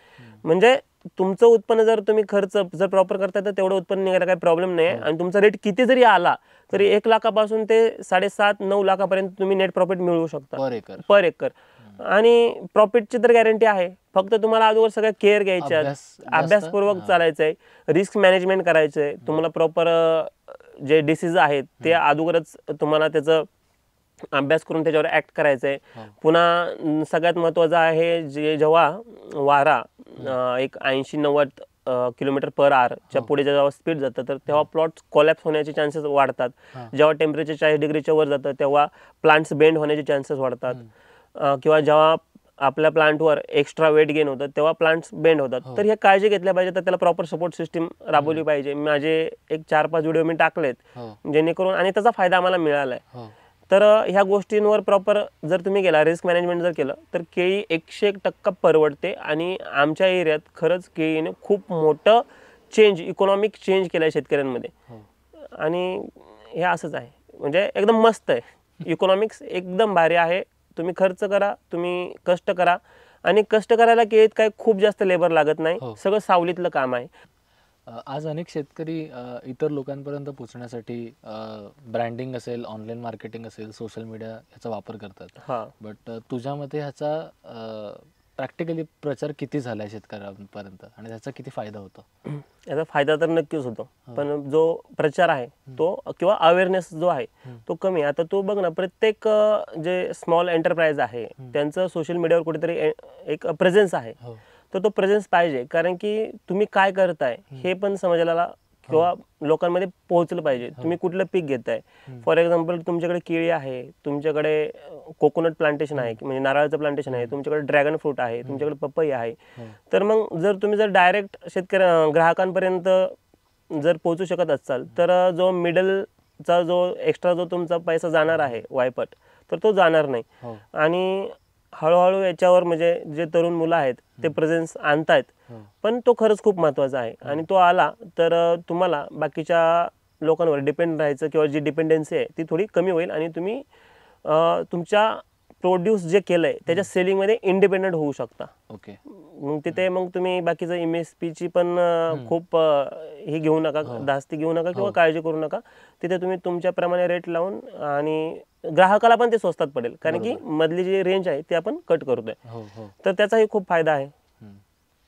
म्हणजे तुमचं उत्पन्न जर तुम्ही खर्च जर प्रॉपर करताय तर तेवढं उत्पन्न निघायला काही प्रॉब्लेम नाही. आणि तुमचा रेट किती जरी आला तरी 1 लाखापासून ते 7.5-9 लाखापर्यंत तुम्ही नेट प्रॉफिट मिळवू शकता पर एकर. आणि प्रॉफिटची तर गॅरंटी आहे, फक्त तुम्हाला अगोदर सगळ्या केअर घ्यायच्या, अभ्यासपूर्वक चालायचं आहे, रिस्क मॅनेजमेंट करायचं आहे. तुम्हाला प्रॉपर जे डिसीज आहेत ते अगोदरच तुम्हाला त्याचं अभ्यास करून त्याच्यावर ऍक्ट करायचं आहे. पुन्हा सगळ्यात महत्त्वाचं आहे जेव्हा वारा एक 80-90 किलोमीटर पर आवरच्या पुढे जेव्हा स्पीड जातं तर तेव्हा प्लॉट कोलॅप्स होण्याचे चान्सेस वाढतात. जेव्हा टेम्परेचर 40 डिग्रीच्या वर जातं तेव्हा प्लांट्स बेंड होण्याचे चान्सेस वाढतात. किंवा जेव्हा आपल्या प्लांटवर एक्स्ट्रा वेट गेन होतं तेव्हा प्लांट्स बेंड होतात. तर हे काळजी घेतल्या पाहिजे, तर त्याला प्रॉपर सपोर्ट सिस्टीम राबवली पाहिजे. माझे एक 4-5 व्हिडिओ मी टाकलेत जेणेकरून, आणि त्याचा फायदा आम्हाला मिळाला आहे. तर ह्या गोष्टींवर प्रॉपर जर तुम्ही गेला, रिस्क मॅनेजमेंट जर केलं तर केळी 101% परवडते. आणि आमच्या एरियात खरंच केळीने खूप मोठं इकॉनॉमिक चेंज केलं आहे शेतकऱ्यांमध्ये. आणि हे असंच आहे, म्हणजे एकदम मस्त आहे, इकॉनॉमिक्स एकदम भारी आहे. तुम्ही खर्च करा, तुम्ही कष्ट करा, आणि कष्ट करायला केळीत काही खूप जास्त लेबर लागत नाही, सगळं सावलीतलं काम आहे. आज अनेक शेतकरी इतर लोकांपर्यंत पोहोचण्यासाठी ब्रँडिंग असेल, ऑनलाईन मार्केटिंग असेल, सोशल मीडिया याचा वापर करतात. बट तुझ्या मते ह्याचा प्रॅक्टिकली प्रचार किती झाला आहे शेतकऱ्यांपर्यंत आणि त्याचा किती फायदा होतो? याचा फायदा तर नक्कीच होतो, पण जो प्रचार आहे तो किंवा अवेअरनेस जो आहे तो कमी. आता तू बघ ना, प्रत्येक जे स्मॉल एंटरप्राइज आहे त्यांचं सोशल मीडियावर कुठेतरी एक प्रेझेन्स आहे. तर तो प्रेझेन्स पाहिजे, कारण की तुम्ही काय करताय हे पण समाजाला किंवा लोकांमध्ये पोहोचलं पाहिजे. तुम्ही कुठलं पीक घेताय, फॉर एक्झाम्पल तुमच्याकडे केळी आहे, तुमच्याकडे कोकोनट प्लांटेशन आहे म्हणजे नारळाचं प्लांटेशन आहे, तुमच्याकडे ड्रॅगन फ्रूट आहे, तुमच्याकडे पपई आहे. तर मग जर तुम्ही जर डायरेक्ट ग्राहकांपर्यंत जर पोहोचू शकत असाल तर जो मिडलचा जो एक्स्ट्रा जो तुमचा पैसा जाणार आहे वायपट, तर तो जाणार नाही. आणि हळूहळू याच्यावर म्हणजे जे तरुण मुलं आहेत ते प्रेझेन्स आणतायत, पण तो खरंच खूप महत्त्वाचा आहे. आणि तो आला तर तुम्हाला बाकीच्या लोकांवर डिपेंड राहायचं किंवा जी डिपेंडन्सी आहे ती थोडी कमी होईल, आणि तुम्ही तुमच्या प्रोड्यूस जे केलंय त्याच्या सेलिंगमध्ये इंडिपेंडंट होऊ शकता. मग तिथे मग तुम्ही बाकीचं MSPची पण खूप हे घेऊ नका, धास्ती घेऊ नका किंवा काळजी करू नका. तिथे तुम्ही तुमच्याप्रमाणे रेट लावून, आणि ग्राहकाला पण ते स्वस्तात पडेल, कारण की मधली जी रेंज आहे ती आपण कट करतोय. तर त्याचाही खूप फायदा आहे.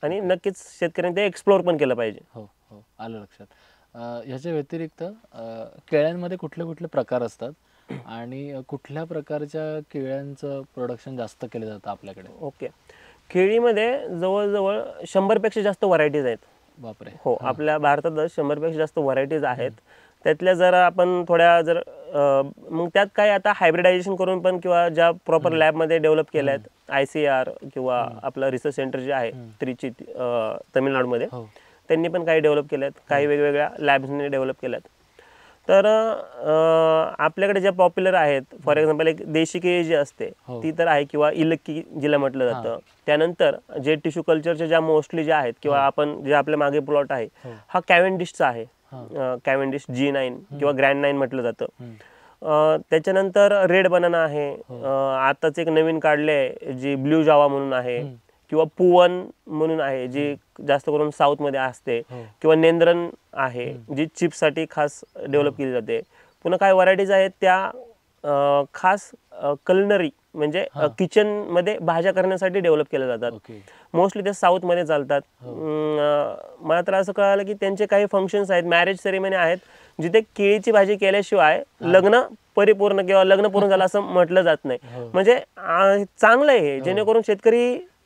आणि नक्कीच शेतकऱ्यांनी ते एक्सप्लोर पण केलं पाहिजे. आलं लक्षात. ह्याच्या व्यतिरिक्त केळ्यांमध्ये कुठले कुठले प्रकार असतात आणि कुठल्या प्रकारच्या केळ्यांचं प्रोडक्शन जास्त केलं जातं आपल्याकडे? ओके, केळीमध्ये जवळजवळ 100पेक्षा जास्त व्हरायटीज आहेत. बापरे. हो, आपल्या भारतात 100पेक्षा जास्त व्हरायटीज आहेत. त्यातल्या जर आपण थोड्या जर मग त्यात काय आता हायब्रिडायझेशन करून पण किंवा ज्या प्रॉपर लॅबमध्ये डेव्हलप केल्या आहेत, ICAR किंवा आपलं रिसर्च सेंटर जे आहे त्रिची तमिळनाडूमध्ये, त्यांनी पण काही डेव्हलप केल्यात, काही वेगवेगळ्या लॅब्सने डेव्हलप केल्यात. तर आपल्याकडे ज्या पॉप्युलर आहेत, फॉर एक्झाम्पल एक देशी केळी जी असते ती तर आहे, किंवा इलक्की जिला म्हटलं जातं. त्यानंतर जे टिश्यू कल्चरच्या ज्या मोस्टली ज्या आहेत, किंवा आपण जे आपल्या मागे प्लॉट आहे हा कॅव्हेंडिशचा आहे, कॅव्हेंडिश G9 किंवा ग्रँड 9 म्हटलं जातं. त्याच्यानंतर रेड बनाना आहे, आताच एक नवीन काढले जी ब्ल्यू जावा म्हणून आहे, किंवा पुवन म्हणून आहे जी जास्त करून साऊथ मध्ये असते, किंवा नेंद्रन आहे जी चिप्ससाठी खास डेव्हलप केली जाते. पुन्हा काही व्हरायटीज आहेत त्या खास कलिनरी म्हणजे किचन मध्ये भाज्या करण्यासाठी डेव्हलप केल्या जातात. मोस्टली ते साऊथ मध्ये चालतात. मला तर असं कळालं की त्यांचे काही फंक्शन्स आहेत, मॅरेज सेरेमनी आहेत, जिथे केळीची भाजी केल्याशिवाय लग्न परिपूर्ण किंवा लग्न पूर्ण झालं असं म्हटलं जात नाही. म्हणजे चांगलं आहे हे,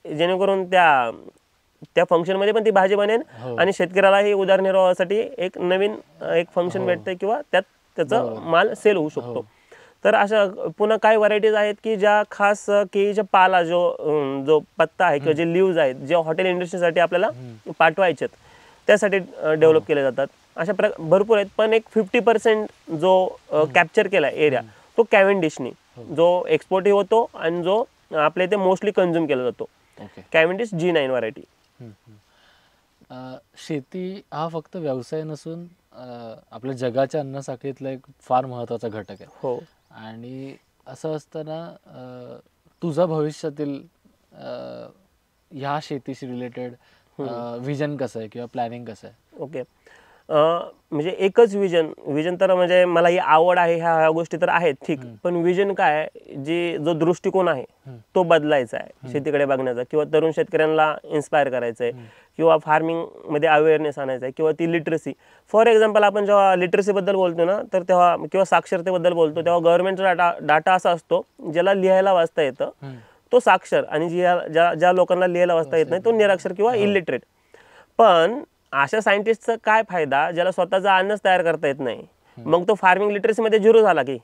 जेणेकरून त्या फंक्शन मध्ये पण ती भाजी बनेल आणि शेतकऱ्यालाही उदरनिर्वाहासाठी एक नवीन एक फंक्शन भेटते, किंवा त्यात त्याचा माल सेल होऊ शकतो. तर अशा पुन्हा काही व्हरायटीज आहेत की ज्या खास केळीच्या पाला जो पत्ता आहे किंवा जे लिव्ज आहेत, जे हॉटेल इंडस्ट्रीसाठी आपल्याला पाठवायचे त्यासाठी डेव्हलप केले जातात. अशा भरपूर आहेत. पण एक 50% जो कॅप्चर केला एरिया तो कॅव्हेंडिशनी, जो एक्सपोर्टही होतो आणि जो आपल्या इथे मोस्टली कन्झ्युम केला जातो, कॅव्हेंडिश G9 व्हरायटी. शेती हा फक्त व्यवसाय नसून आपल्या जगाच्या अन्नसाखळीतला एक फार महत्वाचा घटक आहे. हो. आणि असं असताना तुझा भविष्यातील ह्या शेतीशी रिलेटेड विजन कसं आहे किंवा प्लॅनिंग कसं आहे? ओके, म्हणजे एकच विजन तर म्हणजे मला ही आवड आहे, ह्या गोष्टी तर आहेत ठीक, पण विजन काय आहे, जो दृष्टिकोन आहे तो बदलायचा आहे शेतीकडे बघण्याचा, किंवा तरुण शेतकऱ्यांना इन्स्पायर करायचं आहे, किंवा फार्मिंग मध्ये अवेअरनेस आणायचा आहे, किंवा ती लिटरसी. फॉर एक्झाम्पल आपण जेव्हा लिटरसी बद्दल बोलतो ना, तर तेव्हा किंवा साक्षरतेबद्दल बोलतो तेव्हा गव्हर्नमेंटचा डाटा असा असतो ज्याला लिहायला वाचता येतं तो साक्षर, आणि ज्या लोकांना लिहायला वाचता येत नाही तो निरक्षर किंवा इलिटरेट. पण अशा सायंटिस्टचा काय फायदा ज्याला स्वतःचा अन्नच तयार करता येत नाही, मग तो फार्मिंग लिटरसी मध्ये झिरो झाला की.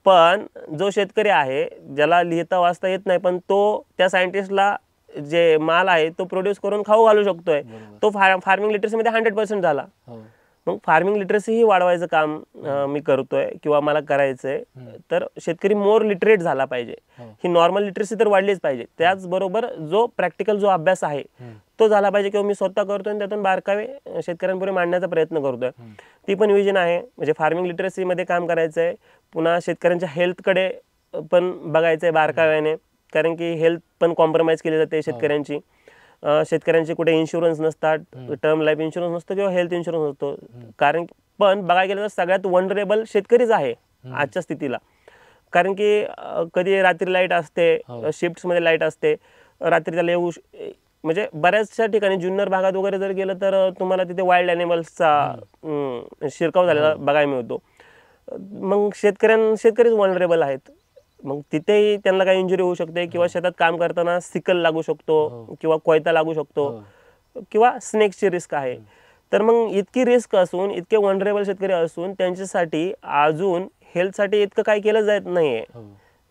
पण जो शेतकरी आहे ज्याला लिहिता वाचता येत नाही, पण तो त्या सायंटिस्टला जे माल आहे तो प्रोड्यूस करून खाऊ घालू शकतोय, तो फार्मिंग लिटरसी मध्ये 100% झाला. मग फार्मिंग लिटरसी ही वाढवायचं काम मी करतोय किंवा मला करायचंय. तर शेतकरी मोर लिटरेट झाला पाहिजे. ही नॉर्मल लिटरसी तर वाढलीच पाहिजे, त्याचबरोबर जो प्रॅक्टिकल जो अभ्यास आहे तो झाला पाहिजे, किंवा मी स्वतः करतोय आणि त्यातून बारकावे शेतकऱ्यांपुढे मांडण्याचा प्रयत्न करतोय. ती पण विजन आहे, म्हणजे फार्मिंग लिटरसी मध्ये काम करायचंय. पुन्हा शेतकऱ्यांच्या हेल्थकडे पण बघायचंय बारकाव्याने, कारण की हेल्थ पण कॉम्प्रोमाइज केली जाते शेतकऱ्यांची. शेतकऱ्यांचे कुठे इन्शुरन्स नसतात, टर्म लाईफ इन्शुरन्स नसतो किंवा हेल्थ इन्शुरन्स नसतो. कारण पण बघायला गेलं तर सगळ्यात वनरेबल शेतकरीच आहे आजच्या स्थितीला. कारण की कधी रात्री लाईट असते, शिफ्ट मध्ये लाईट असते, रात्री त्याला येऊ म्हणजे बऱ्याचशा ठिकाणी जुन्नर भागात वगैरे जर गेलं तर तुम्हाला तिथे वाईल्ड ॲनिमल्सचा शिरकाव झालेला बघायला मिळतो. मग शेतकरीच वनरेबल आहेत. मग तिथेही त्यांना काही इंजुरी होऊ शकते, किंवा शेतात काम करताना सिकल लागू शकतो, किंवा कोयता लागू शकतो, किंवा स्नेक्सची रिस्क आहे. तर मग इतकी रिस्क असून, इतके वनरेबल शेतकरी असून त्यांच्यासाठी अजून हेल्थसाठी इतकं काही केलं जात नाहीये,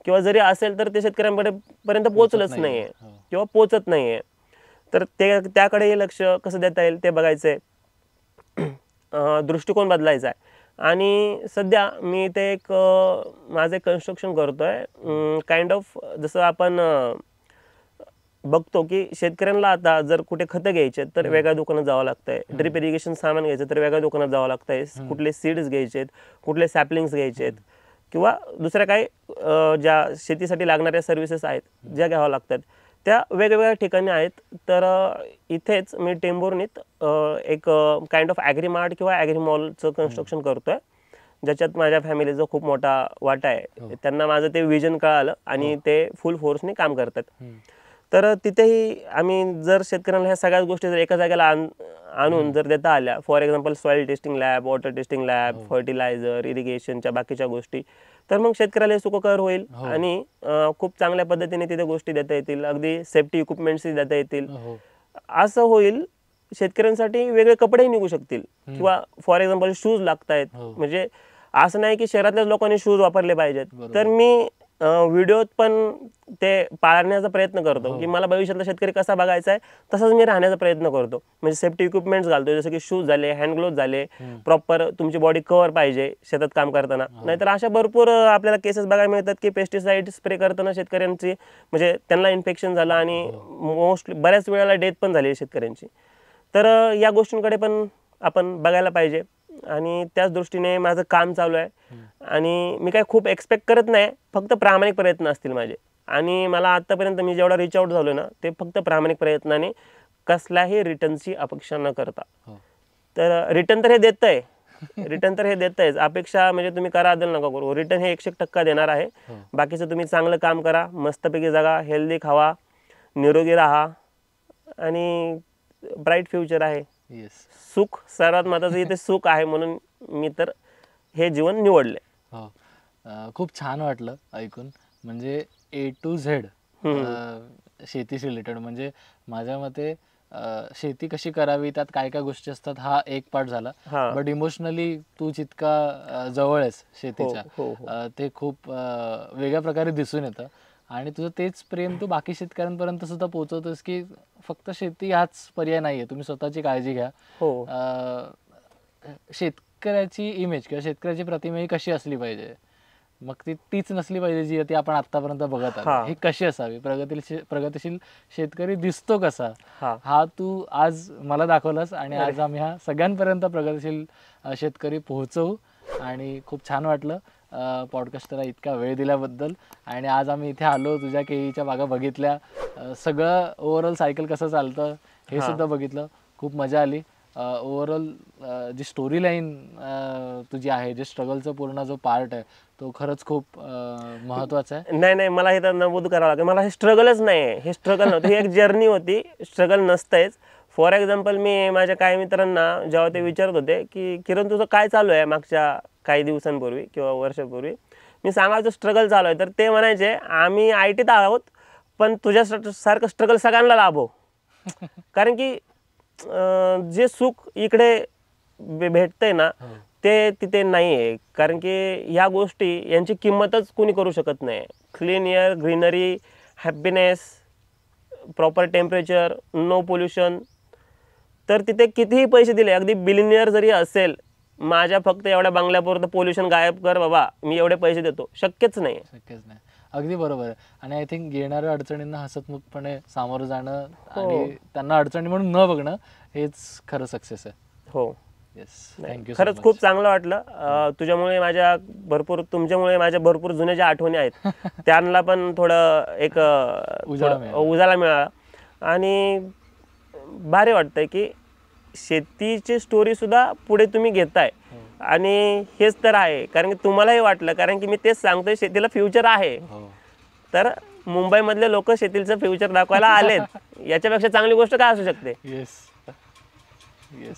किंवा जरी असेल तर ते शेतकऱ्यांपर्यंत पोहोचलंच नाहीये किंवा पोहोचत नाहीये. तर त्याकडे लक्ष कसं देता येईल ते बघायचंय, दृष्टिकोन बदलायचा आहे. आणि सध्या मी ते माझं एक कन्स्ट्रक्शन करतोय, काइंड ऑफ जसं आपण बघतो की शेतकऱ्यांना आता जर कुठे खतं घ्यायचे तर वेगळ्या दुकानात जावं लागतंय, ड्रिप इरिगेशन सामान घ्यायचं तर वेगळ्या दुकानात जावं लागतंय, कुठले सीड्स घ्यायचेत, कुठले सॅपलिंग्स घ्यायचेत, किंवा दुसऱ्या काही ज्या शेतीसाठी लागणाऱ्या सर्व्हिसेस आहेत ज्या घ्याव्या लागतात त्या वेगवेगळ्या ठिकाणी आहेत. तर इथेच मी टेंभुर्णीत एक काइंड ऑफ ॲग्री मार्ट किंवा ॲग्री मॉलचं कन्स्ट्रक्शन करतोय, ज्याच्यात माझ्या फॅमिलीचा खूप मोठा वाटा आहे. त्यांना माझं ते विजन कळालं आणि ते फुल फोर्सने काम करतात. तर तिथेही आम्ही जर शेतकऱ्यांना ह्या सगळ्याच गोष्टी जर एका जागेला आणून जर देता आल्या, for example soil testing lab, water testing lab, fertilizer, इरिगेशनच्या बाकीच्या गोष्टी, तर मग शेतकऱ्याला सुखकर होईल आणि खूप चांगल्या पद्धतीने तिथे गोष्टी देता येतील, अगदी सेफ्टी इक्विपमेंट्सही देता येतील. असं होईल शेतकऱ्यांसाठी वेगळे कपडेही निघू शकतील, किंवा फॉर एक्झाम्पल शूज लागतायत, म्हणजे असं नाही की शहरातल्याच लोकांनी शूज वापरले पाहिजेत. तर मी व्हिडिओत पण ते पाळण्याचा प्रयत्न करतो की मला भविष्यातला शेतकरी कसा बघायचा आहे तसाच मी राहण्याचा प्रयत्न करतो. म्हणजे सेफ्टी इक्विपमेंट्स घालतो, जसं की शूज झाले, हँड ग्लोव्ह झाले, प्रॉपर तुमची बॉडी कव्हर पाहिजे शेतात काम करताना. नाहीतर अशा भरपूर आपल्याला केसेस बघायला मिळतात की पेस्टिसाइड स्प्रे करताना शेतकऱ्यांची म्हणजे त्यांना इन्फेक्शन झालं आणि मोस्टली बऱ्याच वेळेला डेथ पण झाली शेतकऱ्यांची. तर या गोष्टींकडे पण आपण बघायला पाहिजे आणि त्याच दृष्टीने माझं काम चालू आहे. आणि मी काय खूप एक्सपेक्ट करत नाही, फक्त प्रामाणिक प्रयत्न असतील माझे. आणि मला आतापर्यंत मी जेवढा रिच आउट झालो ना ते फक्त प्रामाणिक प्रयत्नाने, कसल्याही रिटर्नची अपेक्षा न करता. तर रिटर्न तर हे देतंय, रिटर्न तर हे देतंयच, अपेक्षा म्हणजे तुम्ही करा अदल नका करू. रिटर्न हे 100% देणार आहे. बाकीचं तुम्ही चांगलं काम करा, मस्तपैकी जगा, हेल्दी खावा, निरोगी राहा आणि ब्राईट फ्युचर आहे. सुख सर्वात महत्त्वाचं इथे सुख आहे, म्हणून मी तर हे जीवन निवडले. खूप छान वाटलं ऐकून. म्हणजे A to Z शेतीशी रिलेटेड, म्हणजे माझ्या मते शेती कशी करावी, त्यात काय काय गोष्टी असतात, हा एक पार्ट झाला. बट इमोशनली तू जितका जवळ आहेस शेतीच्या, ते खूप वेगळ्या प्रकारे दिसून येतं. आणि तुझं तेच प्रेम तू बाकी शेतकऱ्यांपर्यंत सुद्धा पोहोचवतोस की फक्त शेती हाच पर्याय नाहीये, तुम्ही स्वतःची काळजी घ्या. शेतकऱ्याची इमेज किंवा शेतकऱ्याची प्रतिमा ही कशी असली पाहिजे, मग तीच नसली पाहिजे जी ती आपण आतापर्यंत बघत आहोत. ही कशी असावी, प्रगतिशील शेतकरी दिसतो कसा, हा तू आज मला दाखवलास. आणि आज आम्ही हा सगळ्यांपर्यंत प्रगतिशील शेतकरी पोहोचवू. आणि खूप छान वाटलं पॉडकास्टला इतका वेळ दिल्याबद्दल. आणि आज आम्ही इथे आलो, तुझ्या केळीच्या बागा बघितल्या, सगळं ओव्हरऑल सायकल कसं चालतं हे सुद्धा बघितलं. खूप मजा आली. ओव्हरऑल जी स्टोरी लाईन तुझी आहे, जे स्ट्रगलचं पूर्ण जो पार्ट आहे तो खरंच खूप महत्त्वाचा आहे. नाही, मला हे तर नमूद करावं लागेल, मला हे स्ट्रगलच नाही आहे, हे स्ट्रगल नव्हतं, ही एक जर्नी होती, स्ट्रगल नसतंच. फॉर एक्झाम्पल मी माझ्या काही मित्रांना जेव्हा ते विचारत होते की किरण तुझं काय चालू आहे मागच्या काही दिवसांपूर्वी किंवा वर्षापूर्वी, मी सांगायचो स्ट्रगल चालू आहे, तर ते म्हणायचे आम्ही IT आहोत पण तुझ्यासारखं स्ट्रगल सगळ्यांना लाभो. कारण की जे सुख इकडे भेटतंय ना ते तिथे नाही आहे. कारण की ह्या गोष्टी यांची किंमतच कोणी करू शकत नाही. Clean air, greenery, happiness, proper temperature, no pollution, तर तिथे कितीही पैसे दिले, अगदी बिलिनियर जरी असेल, माझ्या फक्त एवढ्या बंगल्यापुरतं पोल्युशन गायब कर बाबा, मी एवढे पैसे देतो, शक्यच नाही. अगदी बरोबर आहे. आणि आय थिंक येणाऱ्या अडचणींना हसतमुखपणे सामोरं जाणं आणि त्यांना अडचणी म्हणून न बघणं हेच खरं सक्सेस आहे. हो, खरंच खूप चांगलं वाटलं. तुमच्यामुळे माझ्या भरपूर जुन्या ज्या आठवणी आहेत त्यांना पण थोडं एक उजाळा मिळाला. आणि भारी वाटतंय की शेतीची स्टोरी सुद्धा पुढे तुम्ही घेताय. आणि हेच तर आहे, कारण की तुम्हालाही वाटलं, कारण की मी तेच सांगतोय शेतीला फ्युचर आहे. तर मुंबईमधले लोक शेतीचं फ्युचर दाखवायला आलेत, याच्यापेक्षा चांगली गोष्ट काय असू शकते. येस,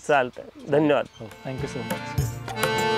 चालतंय, धन्यवाद. Thank you so much.